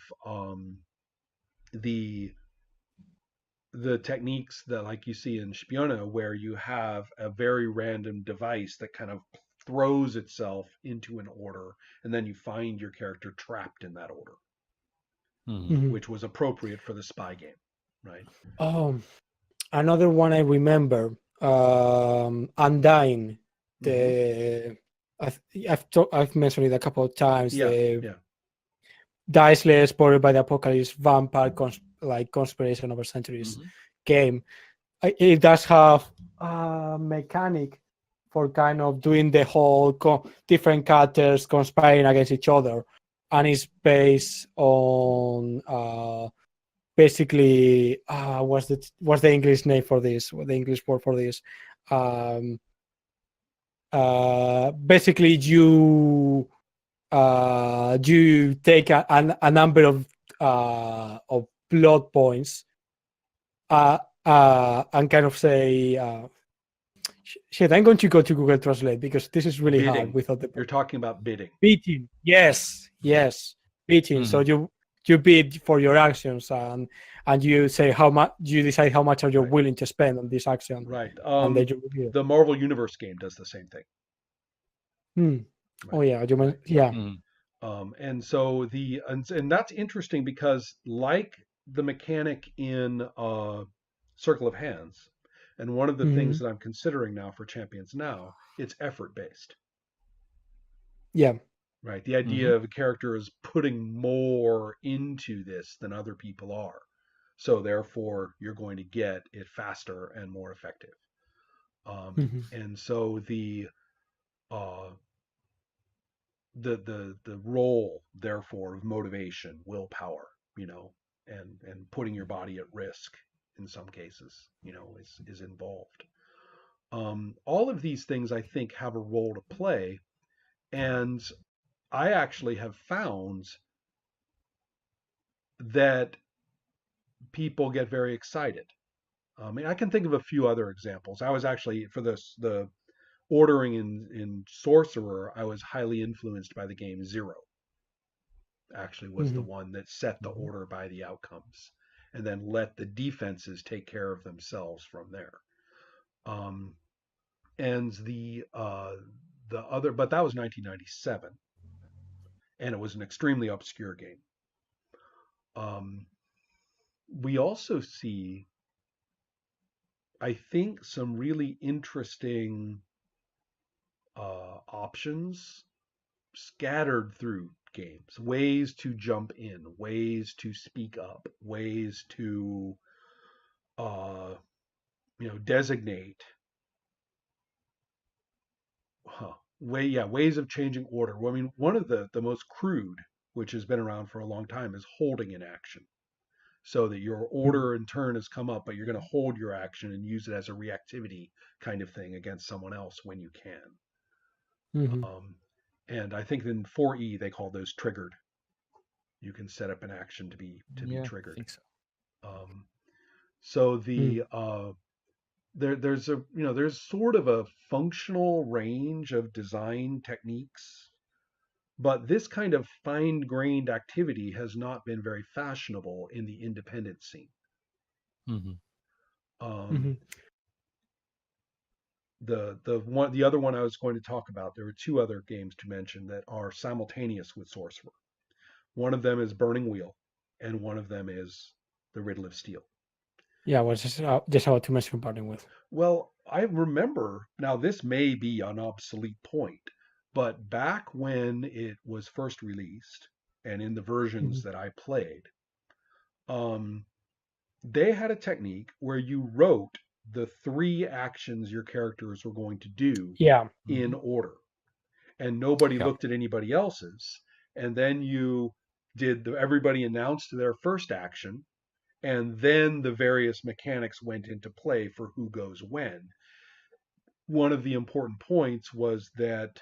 the techniques that like you see in Spiona, where you have a very random device that kind of throws itself into an order, and then you find your character trapped in that order, Mhm. Mhm. which was appropriate for the spy game, right? Oh, another one I remember, Undying. Mm-hmm. The I've mentioned it a couple of times. Yeah, The yeah. Dice Layer Spoiled by the Apocalypse vampire conspiration over centuries Mhm. game. It does have a mechanic for kind of doing the whole different characters conspiring against each other, and it's based on basically what's the English name for this? The English word for this? Um, basically you take a number of plot points and kind of say shit, I'm going to go to Google Translate because this is really hard Bidding. without the You're talking about bidding. bidding. Yes, bidding. So you bid for your actions and you say how much you decide how much are you Right. willing to spend on this action. Right. And then you bid. The Marvel Universe game does the same thing. Right. Oh yeah, you mean, Right. yeah. And so and that's interesting because like the mechanic in Circle of Hands, and one of the things that I'm considering now for Champions Now, it's effort based. Yeah. Right. The idea of a character is putting more into this than other people are. So therefore you're going to get it faster and more effective. And so the role therefore of motivation, willpower, and putting your body at risk in some cases, is involved. All of these things I think have a role to play, and I actually have found that people get very excited. I mean, I can think of a few other examples. I was actually for the ordering in Sorcerer, I was highly influenced by the game Zero. Actually, was the one that set the order by the outcomes, and then let the defenses take care of themselves from there. And the other, but that was 1997, and it was an extremely obscure game. We also see, I think, some really interesting options scattered through games, ways to jump in, ways to speak up, ways to designate ways of changing order. Well, I mean, one of the most crude, which has been around for a long time, is holding an action, so that your order and turn has come up, but you're going to hold your action and use it as a reactivity kind of thing against someone else when you can. And I think in 4E they call those triggered. You can set up an action to be triggered. I think so. So there's sort of a functional range of design techniques, but this kind of fine-grained activity has not been very fashionable in the independent scene. The other one I was going to talk about, there were two other games to mention that are simultaneous with Sorcerer. One of them is Burning Wheel, and one of them is The Riddle of Steel. Yeah, I was just about to mention Burning Wheel. Well, I remember, now this may be an obsolete point, but back when it was first released, and in the versions that I played, they had a technique where you wrote the 3 actions your characters were going to do in order, and nobody looked at anybody else's, and then you everybody announced their first action, and then the various mechanics went into play for who goes when. One of the important points was that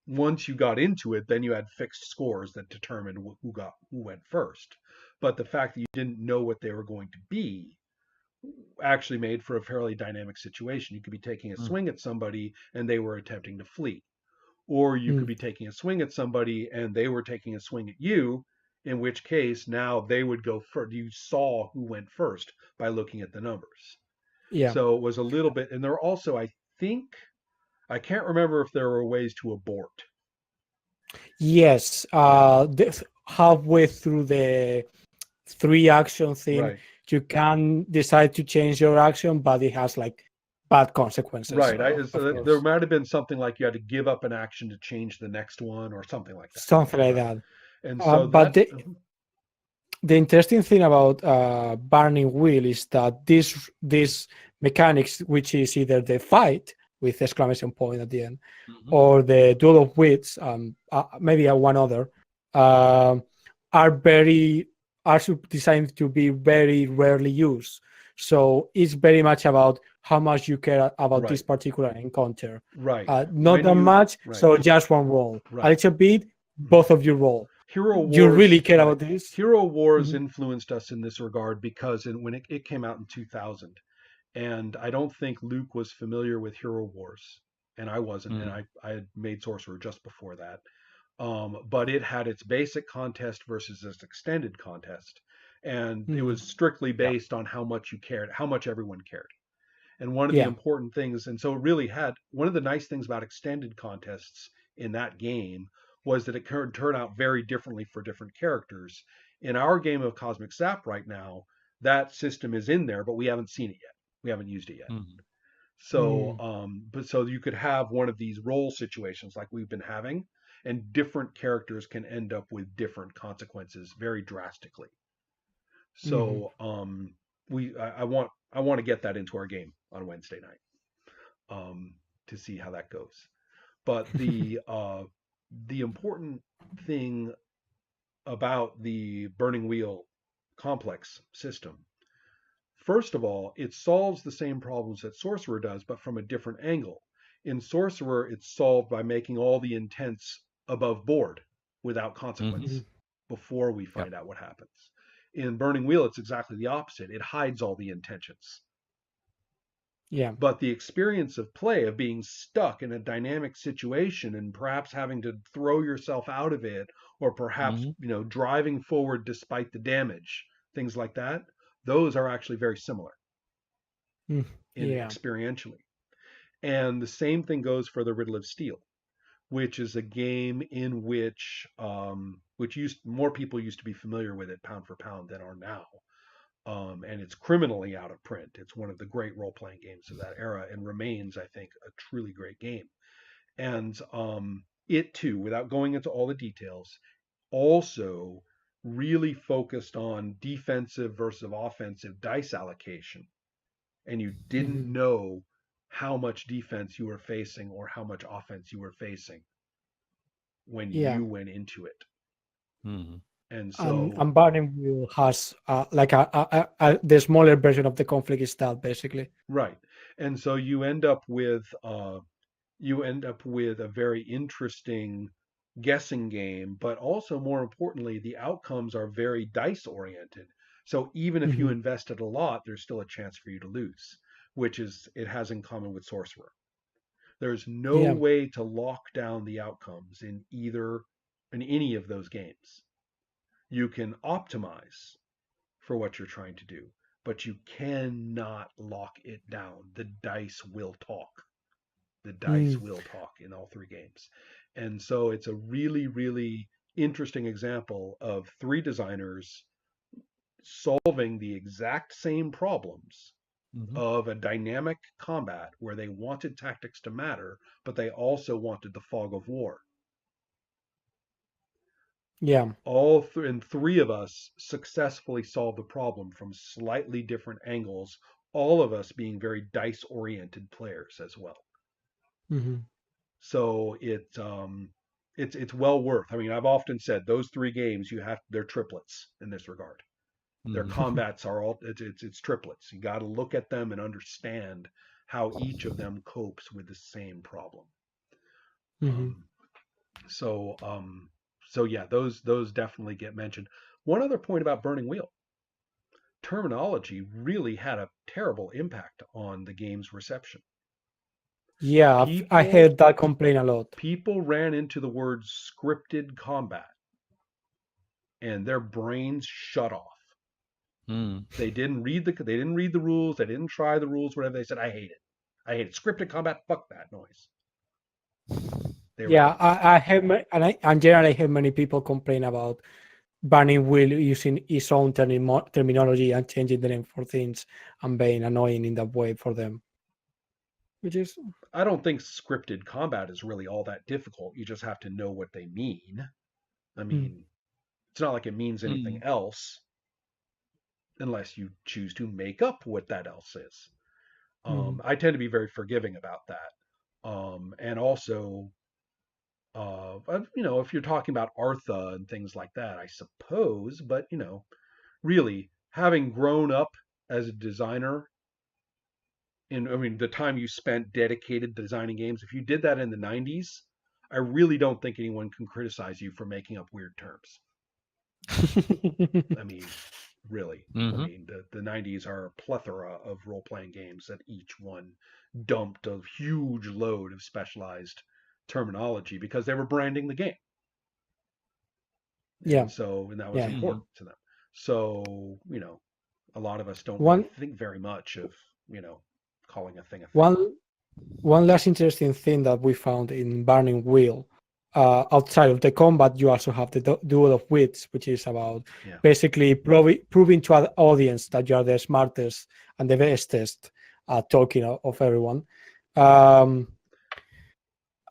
once you got into it, then you had fixed scores that determined who went first. But the fact that you didn't know what they were going to be actually made for a fairly dynamic situation. You could be taking a swing at somebody and they were attempting to flee, or you could be taking a swing at somebody and they were taking a swing at you, in which case now they would go first. You saw who went first by looking at the numbers. So it was a little bit, and there were also, I can't remember if there were ways to abort. Yes, halfway through the 3 action thing, you can decide to change your action, but it has like bad consequences. Right. There might have been something like you had to give up an action to change the next one, or something like that. Something like that. And so, but the interesting thing about Burning Wheel is that this mechanics, which is either the fight with exclamation point at the end, or the duel of wits, maybe one other, are designed to be very rarely used. So it's very much about how much you care about this Right. particular encounter. Right. Not When that you much, right. so just one roll. A Right. little bit, Mhm. both of you roll. Hero You Wars, really care right. about this? Hero Wars Mhm, influenced us in this regard because when it came out in 2000, and I don't think Luke was familiar with Hero Wars, and I wasn't, and Mm. I had made Sorcerer just before that. But it had its basic contest versus its extended contest, and it mhm. was strictly Yeah. based on how much you cared, how much everyone cared. And one of the Yeah. important things, and so it really had one of the nice things about extended contests in that game was that it could turn out very differently for different characters. In our game of Cosmic Zap right now, that system is in there, but we haven't seen it yet. We haven't used it yet. Mm. So, but so you could have one of these role situations like we've been having, and different characters can end up with different consequences very drastically. Mhm. So, I want to get that into our game on Wednesday night, to see how that goes. But the important thing about the Burning Wheel complex system, first of all, it solves the same problems that Sorcerer does, but from a different angle. In Sorcerer, it's solved by making all the intents above board without Mhm. consequence Mhm. before we Yeah. find out what happens. In Burning Wheel, it's exactly the opposite. It hides all the intentions. Yeah. But the experience of play, of being stuck in a dynamic situation and perhaps having to throw yourself out of it, or perhaps, Mhm. driving forward despite the damage, things like that, those are actually very similar Mm. in Yeah. experientially. And the same thing goes for the Riddle of Steel, which is a game in which more people used to be familiar with it pound for pound than are now. And it's criminally out of print. It's one of the great role playing games of that era and remains, I think, a truly great game. And it too, without going into all the details, also really focused on defensive versus offensive dice allocation. And you didn't Mhm. know how much defense you were facing or how much offense you were facing when Yeah. you went into it. Mhm. And And so, and Burning Wheel has like the smaller version of the conflict is that basically. right. And so you end up with a very interesting guessing game, but also more importantly, the outcomes are very dice oriented. So even if you Mhm. invested a lot, there's still a chance for you to lose, which is it has in common with Sorcerer. There's no Yeah. way to lock down the outcomes in any of those games. You can optimize for what you're trying to do, but you cannot lock it down. The dice will talk. The dice Mm. will talk in all three games. And so it's a really, really interesting example of three designers solving the exact same problems Mhm. of a dynamic combat where they wanted tactics to matter, but they also wanted the fog of war. Yeah. And three of us successfully solved the problem from slightly different angles, all of us being very dice oriented players as well. Mhm. So it's well worth. I mean, I've often said those three games they're triplets in this regard. Their Mhm. combats are all it's triplets. You got to look at them and understand how each of them copes with the same problem. Mhm. Um, so so yeah, those definitely get mentioned. One other point about Burning Wheel: terminology really had a terrible impact on the game's reception. Yeah. I People heard that complain a lot. people ran into the word scripted combat and their brains shut off. Mm. They didn't read the rules, they didn't try the rules, whatever. They said, I hate it. I hate it. Scripted combat, fuck that noise. They were Yeah, done. I have and generally I heard many people complain about Burning Wheel using its own terminology and changing the name for things and being annoying in that way for them. Which is I don't think scripted combat is really all that difficult. You just have to know what they mean. I mm, mean, it's not like it means anything Mm. else unless you choose to make up what that else is. mm, I tend to be very forgiving about that. And also, if you're talking about Artha and things like that, I suppose, but really having grown up as a designer the time you spent dedicated designing games, if you did that in the 90s, I really don't think anyone can criticize you for making up weird terms. I mean, really. Mm-hmm. The 90s are a plethora of role playing games that each one dumped a huge load of specialized terminology because they were branding the game. Yeah, And that was yeah. important to them. So, a lot of us don't really One think very much of, calling a thing a thing. one last interesting thing that we found in Burning Wheel, outside of the combat, you also have the duel of wits, which is about Yeah. basically proving to an audience that you are the smartest and the bestest at talking of everyone.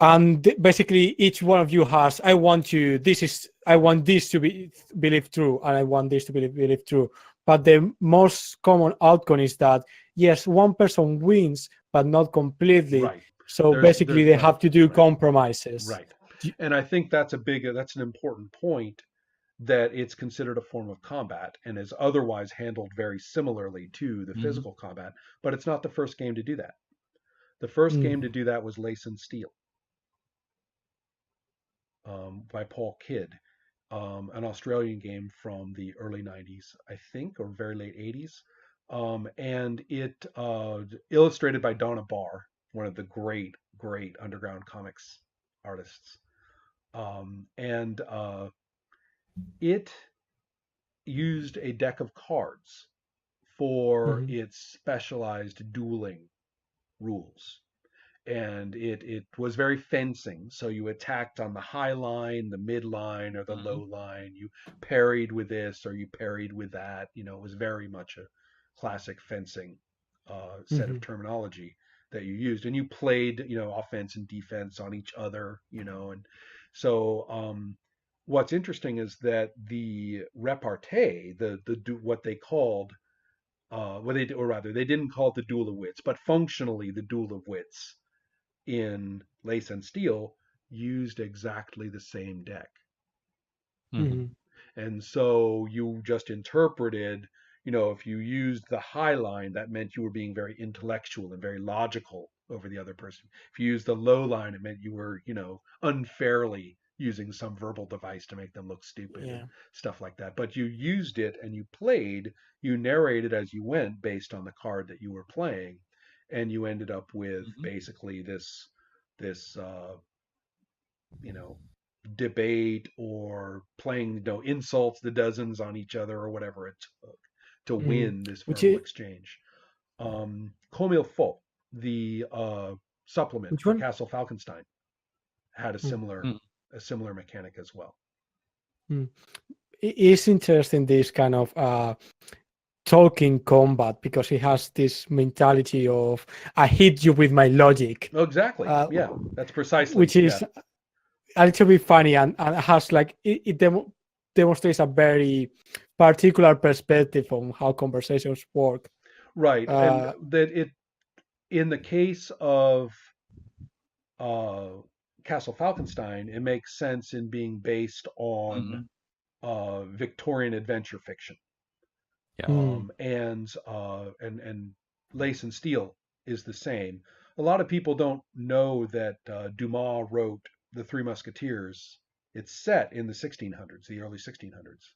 And basically each one of you has, I want this to be believed true, and I want this to be believed true. But the most common outcome is that yes, one person wins, but not completely. Right. So basically they have to do compromises. Right. And I think that's an important point, that it's considered a form of combat and is otherwise handled very similarly to the physical combat, but it's not the first game to do that. The first game to do that was Lace and Steel, by Paul Kidd, an Australian game from the early 90s, I think, or very late 80s. And it illustrated by Donna Barr, one of the great, great underground comics artists. And it used a deck of cards for its specialized dueling rules. And it was very fencing. So you attacked on the high line, the mid line, or the low line. You parried with this or you parried with that. It was very much a classic fencing set of terminology that you used. And you played, offense and defense on each other, and so what's interesting is that the repartee, what they called, they didn't call it the duel of wits, but functionally the duel of wits in Lace and Steel used exactly the same deck. And so you just interpreted, if you used the high line, that meant you were being very intellectual and very logical over the other person. If you used the low line, it meant you were, unfairly using some verbal device to make them look stupid and stuff like that. But you used it and you narrated as you went based on the card that you were playing, and you ended up with basically this debate or playing insults to dozens on each other or whatever it took to win this verbal exchange. Comme il faut, the supplement for Castle Falkenstein, had a similar mechanic as well. It's interesting, this kind of talking combat, because it has this mentality of I hit you with my logic. Exactly. Yeah, that's precisely. Which is a little bit funny, and has it demonstrates a very particular perspective on how conversations work. Right, and that in the case of Castle Falkenstein, it makes sense in being based on Victorian adventure fiction. And Lace and Steel is the same. A lot of people don't know that Dumas wrote The Three Musketeers. It's set in the 1600s, the early 1600s,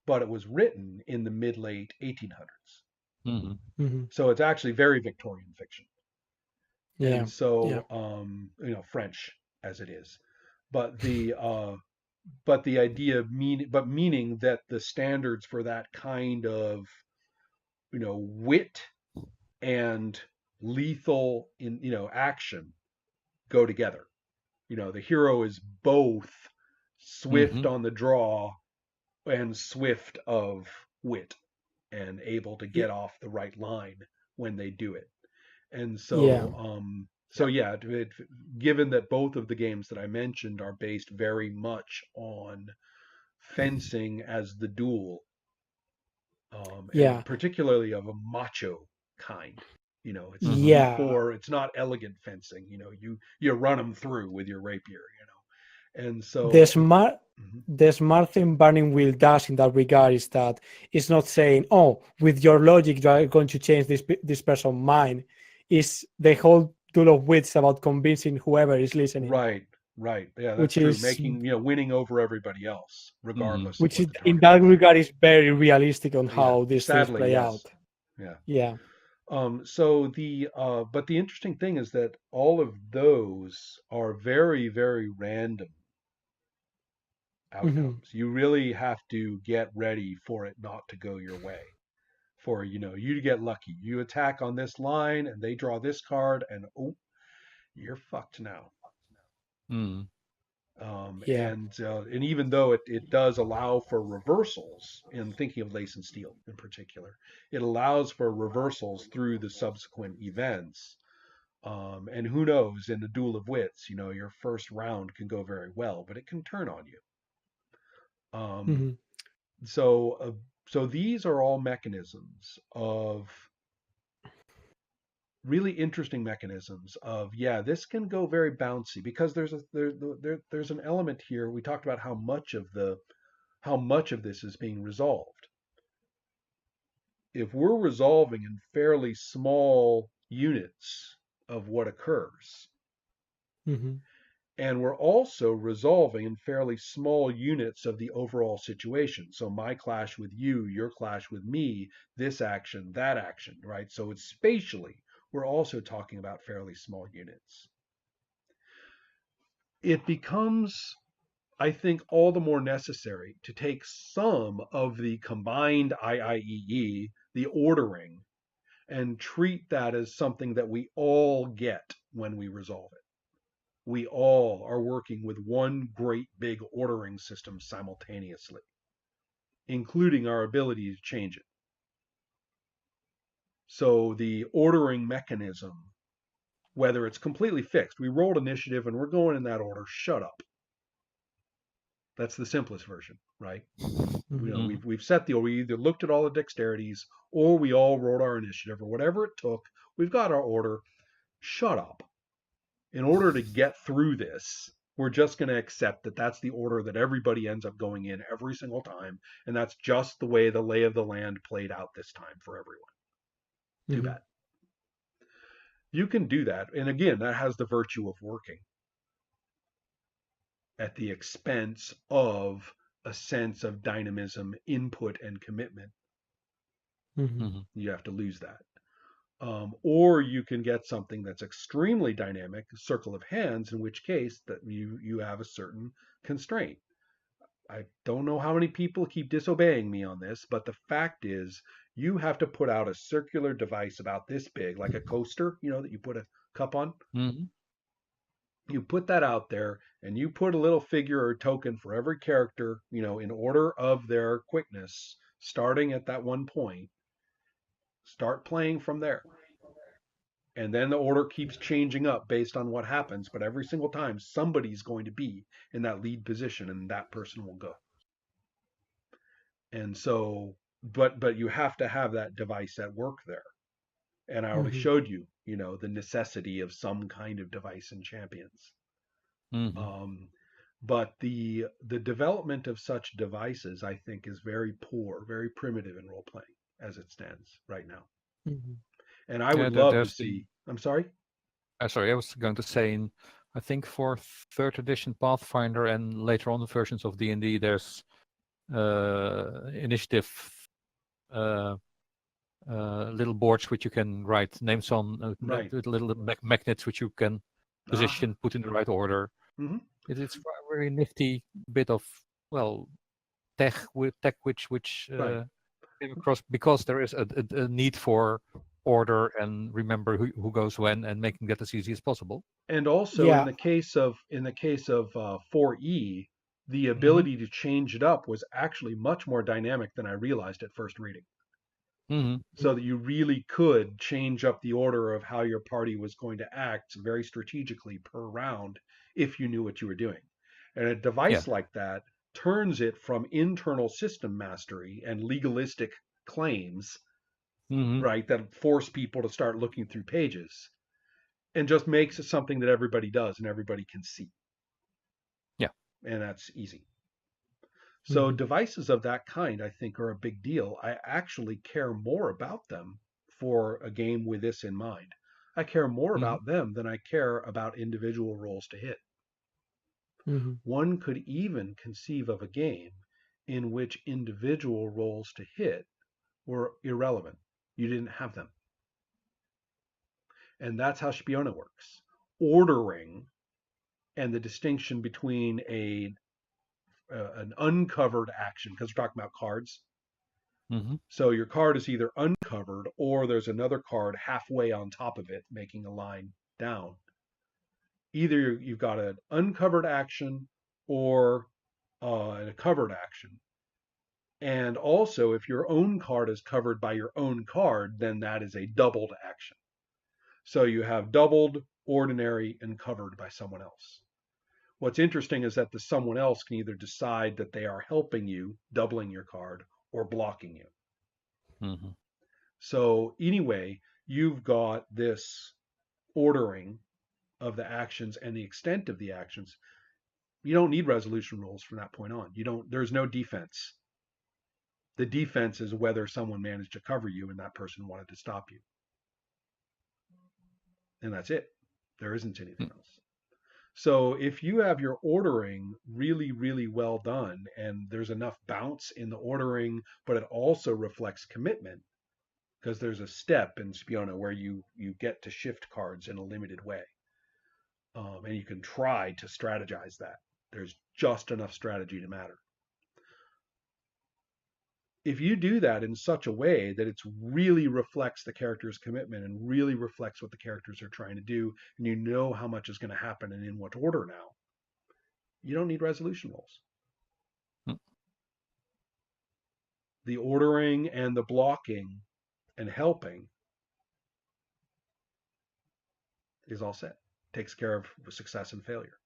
but it was written in the mid-late 1800s. So it's actually very Victorian fiction. And so, French as it is, but the idea meaning that the standards for that kind of, wit and lethal action go together. The hero is both swift on the draw and swift of wit and able to get off the right line when they do it. And so, given that both of the games that I mentioned are based very much on fencing as the duel, and particularly of a macho kind, it's not elegant fencing. You run them through with your rapier, and so the smart thing Burning Wheel does in that regard is that it's not saying, oh, with your logic you are going to change this person's mind. is the whole duel of wits about convincing whoever is listening, Right, right. Yeah, that's which true. is Making, winning over everybody else, regardless of which what is the in target that is. regard is very realistic on Yeah, how these things sadly, play yes. out. Yeah. Yeah. So but the interesting thing is that all of those are very, very random Hmm. outcomes. You really have to get ready for it not to go your way. For, you to get lucky. You attack on this line and they draw this card and oh, you're fucked now. Mm. Yeah. And even though it does allow for reversals, in thinking of Lace and Steel in particular, it allows for reversals through the subsequent events. And who knows, in the duel of wits, your first round can go very well, but it can turn on you. Um, Hmm. so, uh, so these are all mechanisms of really interesting mechanisms of, yeah, this can go very bouncy because there's an element here. We talked about how much of this is being resolved. If we're resolving in fairly small units of what occurs, Hmm. and we're also resolving in fairly small units of the overall situation. So my clash with you, your clash with me, this action, that action, right? So it's spatially, we're also talking about fairly small units. It becomes, I think, all the more necessary to take some of the combined IIEE, the ordering, and treat that as something that we all get when we resolve it. We all are working with one great big ordering system simultaneously, including our ability to change it. So the ordering mechanism, whether it's completely fixed, we rolled initiative and we're going in that order, shut up. That's the simplest version, right? Hmm. We've set the order. We either looked at all the dexterities or we all rolled our initiative or whatever it took. We've got our order. Shut up. In order to get through this, we're just going to accept that that's the order that everybody ends up going in every single time, and that's just the way the lay of the land played out this time for everyone. Too Hmm. bad. You can do that, and again, that has the virtue of working at the expense of a sense of dynamism, input, and commitment. Hmm. Mhm. You have to lose that. Or you can get something that's extremely dynamic, circle of hands, in which case that you have a certain constraint. I don't know how many people keep disobeying me on this, but the fact is you have to put out a circular device about this big, like a coaster, that you put a cup on. Mhm. You put that out there and you put a little figure or token for every character, in order of their quickness, starting at that one point. Start playing from there. And then the order keeps changing up based on what happens, but every single time somebody's going to be in that lead position and that person will go. And so, but you have to have that device at work there. And I already Hmm. showed you, the necessity of some kind of device in Champions. Mhm. Um, but the development of such devices, I think, is very poor, very primitive in role playing as it stands right now. Hmm. And I would Yeah, love to there's see. been. I'm sorry. Sorry, I was going to say I think for third edition Pathfinder and later on the versions of D&D, there's initiative uh, little boards which you can write names on, Right. with little magnets which you can Ah. position, put in the right order. Hmm. It's a very nifty bit of, well, tech which Right. came across because there is a need for order and remember who goes when and making that as easy as possible. And also in Yeah. the case of 4E, the Hmm. ability to change it up was actually much more dynamic than I realized at first reading. Hmm. So that you really could change up the order of how your party was going to act very strategically per round if you knew what you were doing. And a Yeah. device like that turns it from internal system mastery and legalistic claims, Hmm. right, that force people to start looking through pages, and just makes it something that everybody does and everybody can see. Yeah. And that's easy. So Hmm. devices of that kind, I think, are a big deal. I actually care more about them for a game with this in mind. I care more Mhm. about them than I care about individual rolls to hit. Mhm. One could even conceive of a game in which individual rolls to hit were irrelevant. You didn't have them. And that's how Spiona works. Ordering and the distinction between an uncovered action, because we're talking about cards. Mhm. So your card is either uncovered or there's another card halfway on top of it making a line down. Either you've got an uncovered action or a covered action. And also, if your own card is covered by your own card, then that is a doubled action. So you have doubled, ordinary, and covered by someone else. What's interesting is that the someone else can either decide that they are helping you, doubling your card, or blocking you. Mhm. So anyway, you've got this ordering of the actions and the extent of the actions. You don't need resolution rules from that point on. You don't. There's no defense. The defense is whether someone managed to cover you and that person wanted to stop you, and that's it. There isn't anything Mm. else. So if you have your ordering really, really well done, and there's enough bounce in the ordering, but it also reflects commitment, because there's a step in Spiona where you get to shift cards in a limited way, and you can try to strategize that. There's just enough strategy to matter. If you do that in such a way that it really reflects the character's commitment and really reflects what the characters are trying to do, and you know how much is going to happen and in what order now, you don't need resolution rolls. Mm. The ordering and the blocking and helping is all set. Takes care of success and failure.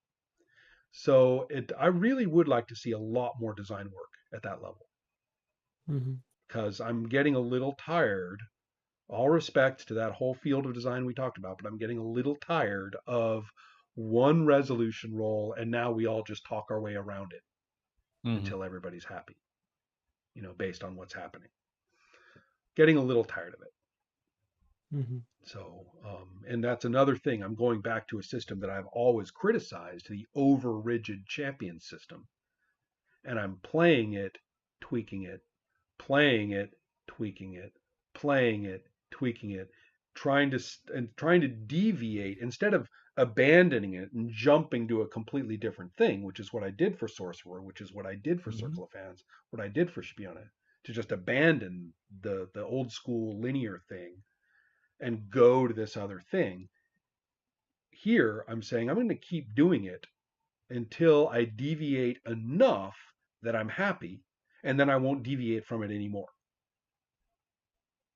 So I really would like to see a lot more design work at that level, Mhm. because I'm getting a little tired. All respect to that whole field of design we talked about, but I'm getting a little tired of one resolution roll and now we all just talk our way around it Mhm. until everybody's happy, based on what's happening. Getting a little tired of it. Mhm. So, and that's another thing. I'm going back to a system that I've always criticized, the over rigid champion system. And I'm playing it, tweaking it, playing it, tweaking it, playing it, tweaking it, trying to deviate instead of abandoning it and jumping to a completely different thing, which is what I did for Sorcerer, which is what I did for Mhm. Circle of Fans, what I did for Spiona, to just abandon the old school linear thing and go to this other thing. Here, I'm saying I'm going to keep doing it until I deviate enough that I'm happy, and then I won't deviate from it anymore.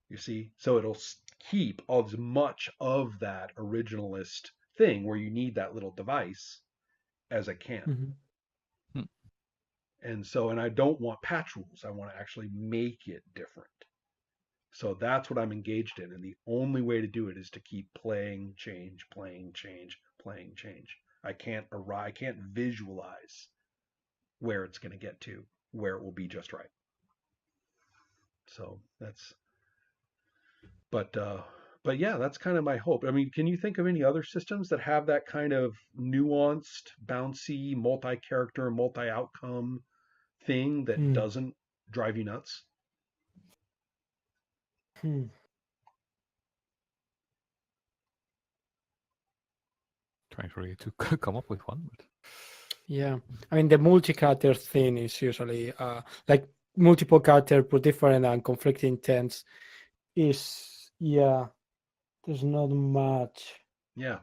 You see? So it'll keep as much of that originalist thing where you need that little device as it can. Mhm. Mm. And I don't want patch rules. I want to actually make it different. So that's what I'm engaged in. And the only way to do it is to keep playing, change, playing, change, playing, change. I can't visualize where it's going to get to, where it will be just right. So that's but uh but yeah, that's kind of my hope. I mean, can you think of any other systems that have that kind of nuanced, bouncy, multi-character, multi-outcome thing that Hmm. doesn't drive you nuts? Hmm. Trying really to come up with one, but Yeah, I mean the multi-character thing is usually like multiple character with different and conflicting intents is yeah. There's not much Yeah.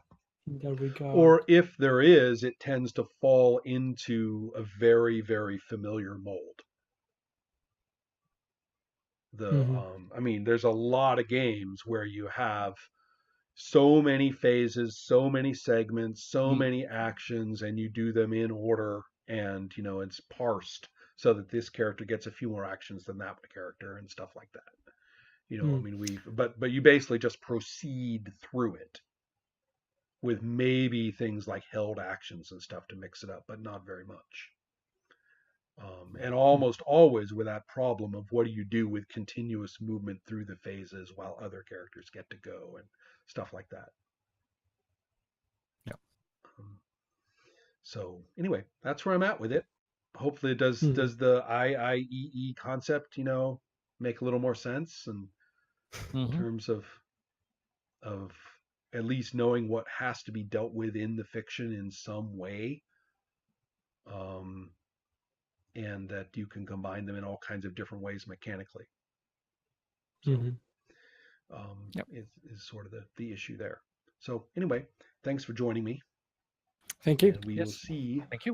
in that regard. Or if there is, it tends to fall into a very, very familiar mold. Hmm. I mean, there's a lot of games where you have so many phases, so many segments, so mm. many actions, and you do them in order, and it's parsed so that this character gets a few more actions than that character and stuff like that. I Hmm. mean, but you basically just proceed through it with maybe things like held actions and stuff to mix it up, but not very much. And almost always with that problem of what do you do with continuous movement through the phases while other characters get to go and stuff like that. So anyway, that's where I'm at with it. Hopefully, it does Mhm. does the IIEE concept, make a little more sense, and in Mhm. terms of at least knowing what has to be dealt with in the fiction in some way, um, and that you can combine them in all kinds of different ways mechanically. So Mhm. Yep. is sort of the issue there. So anyway, thanks for joining me, Thank you. and we will Yes. see Thank you.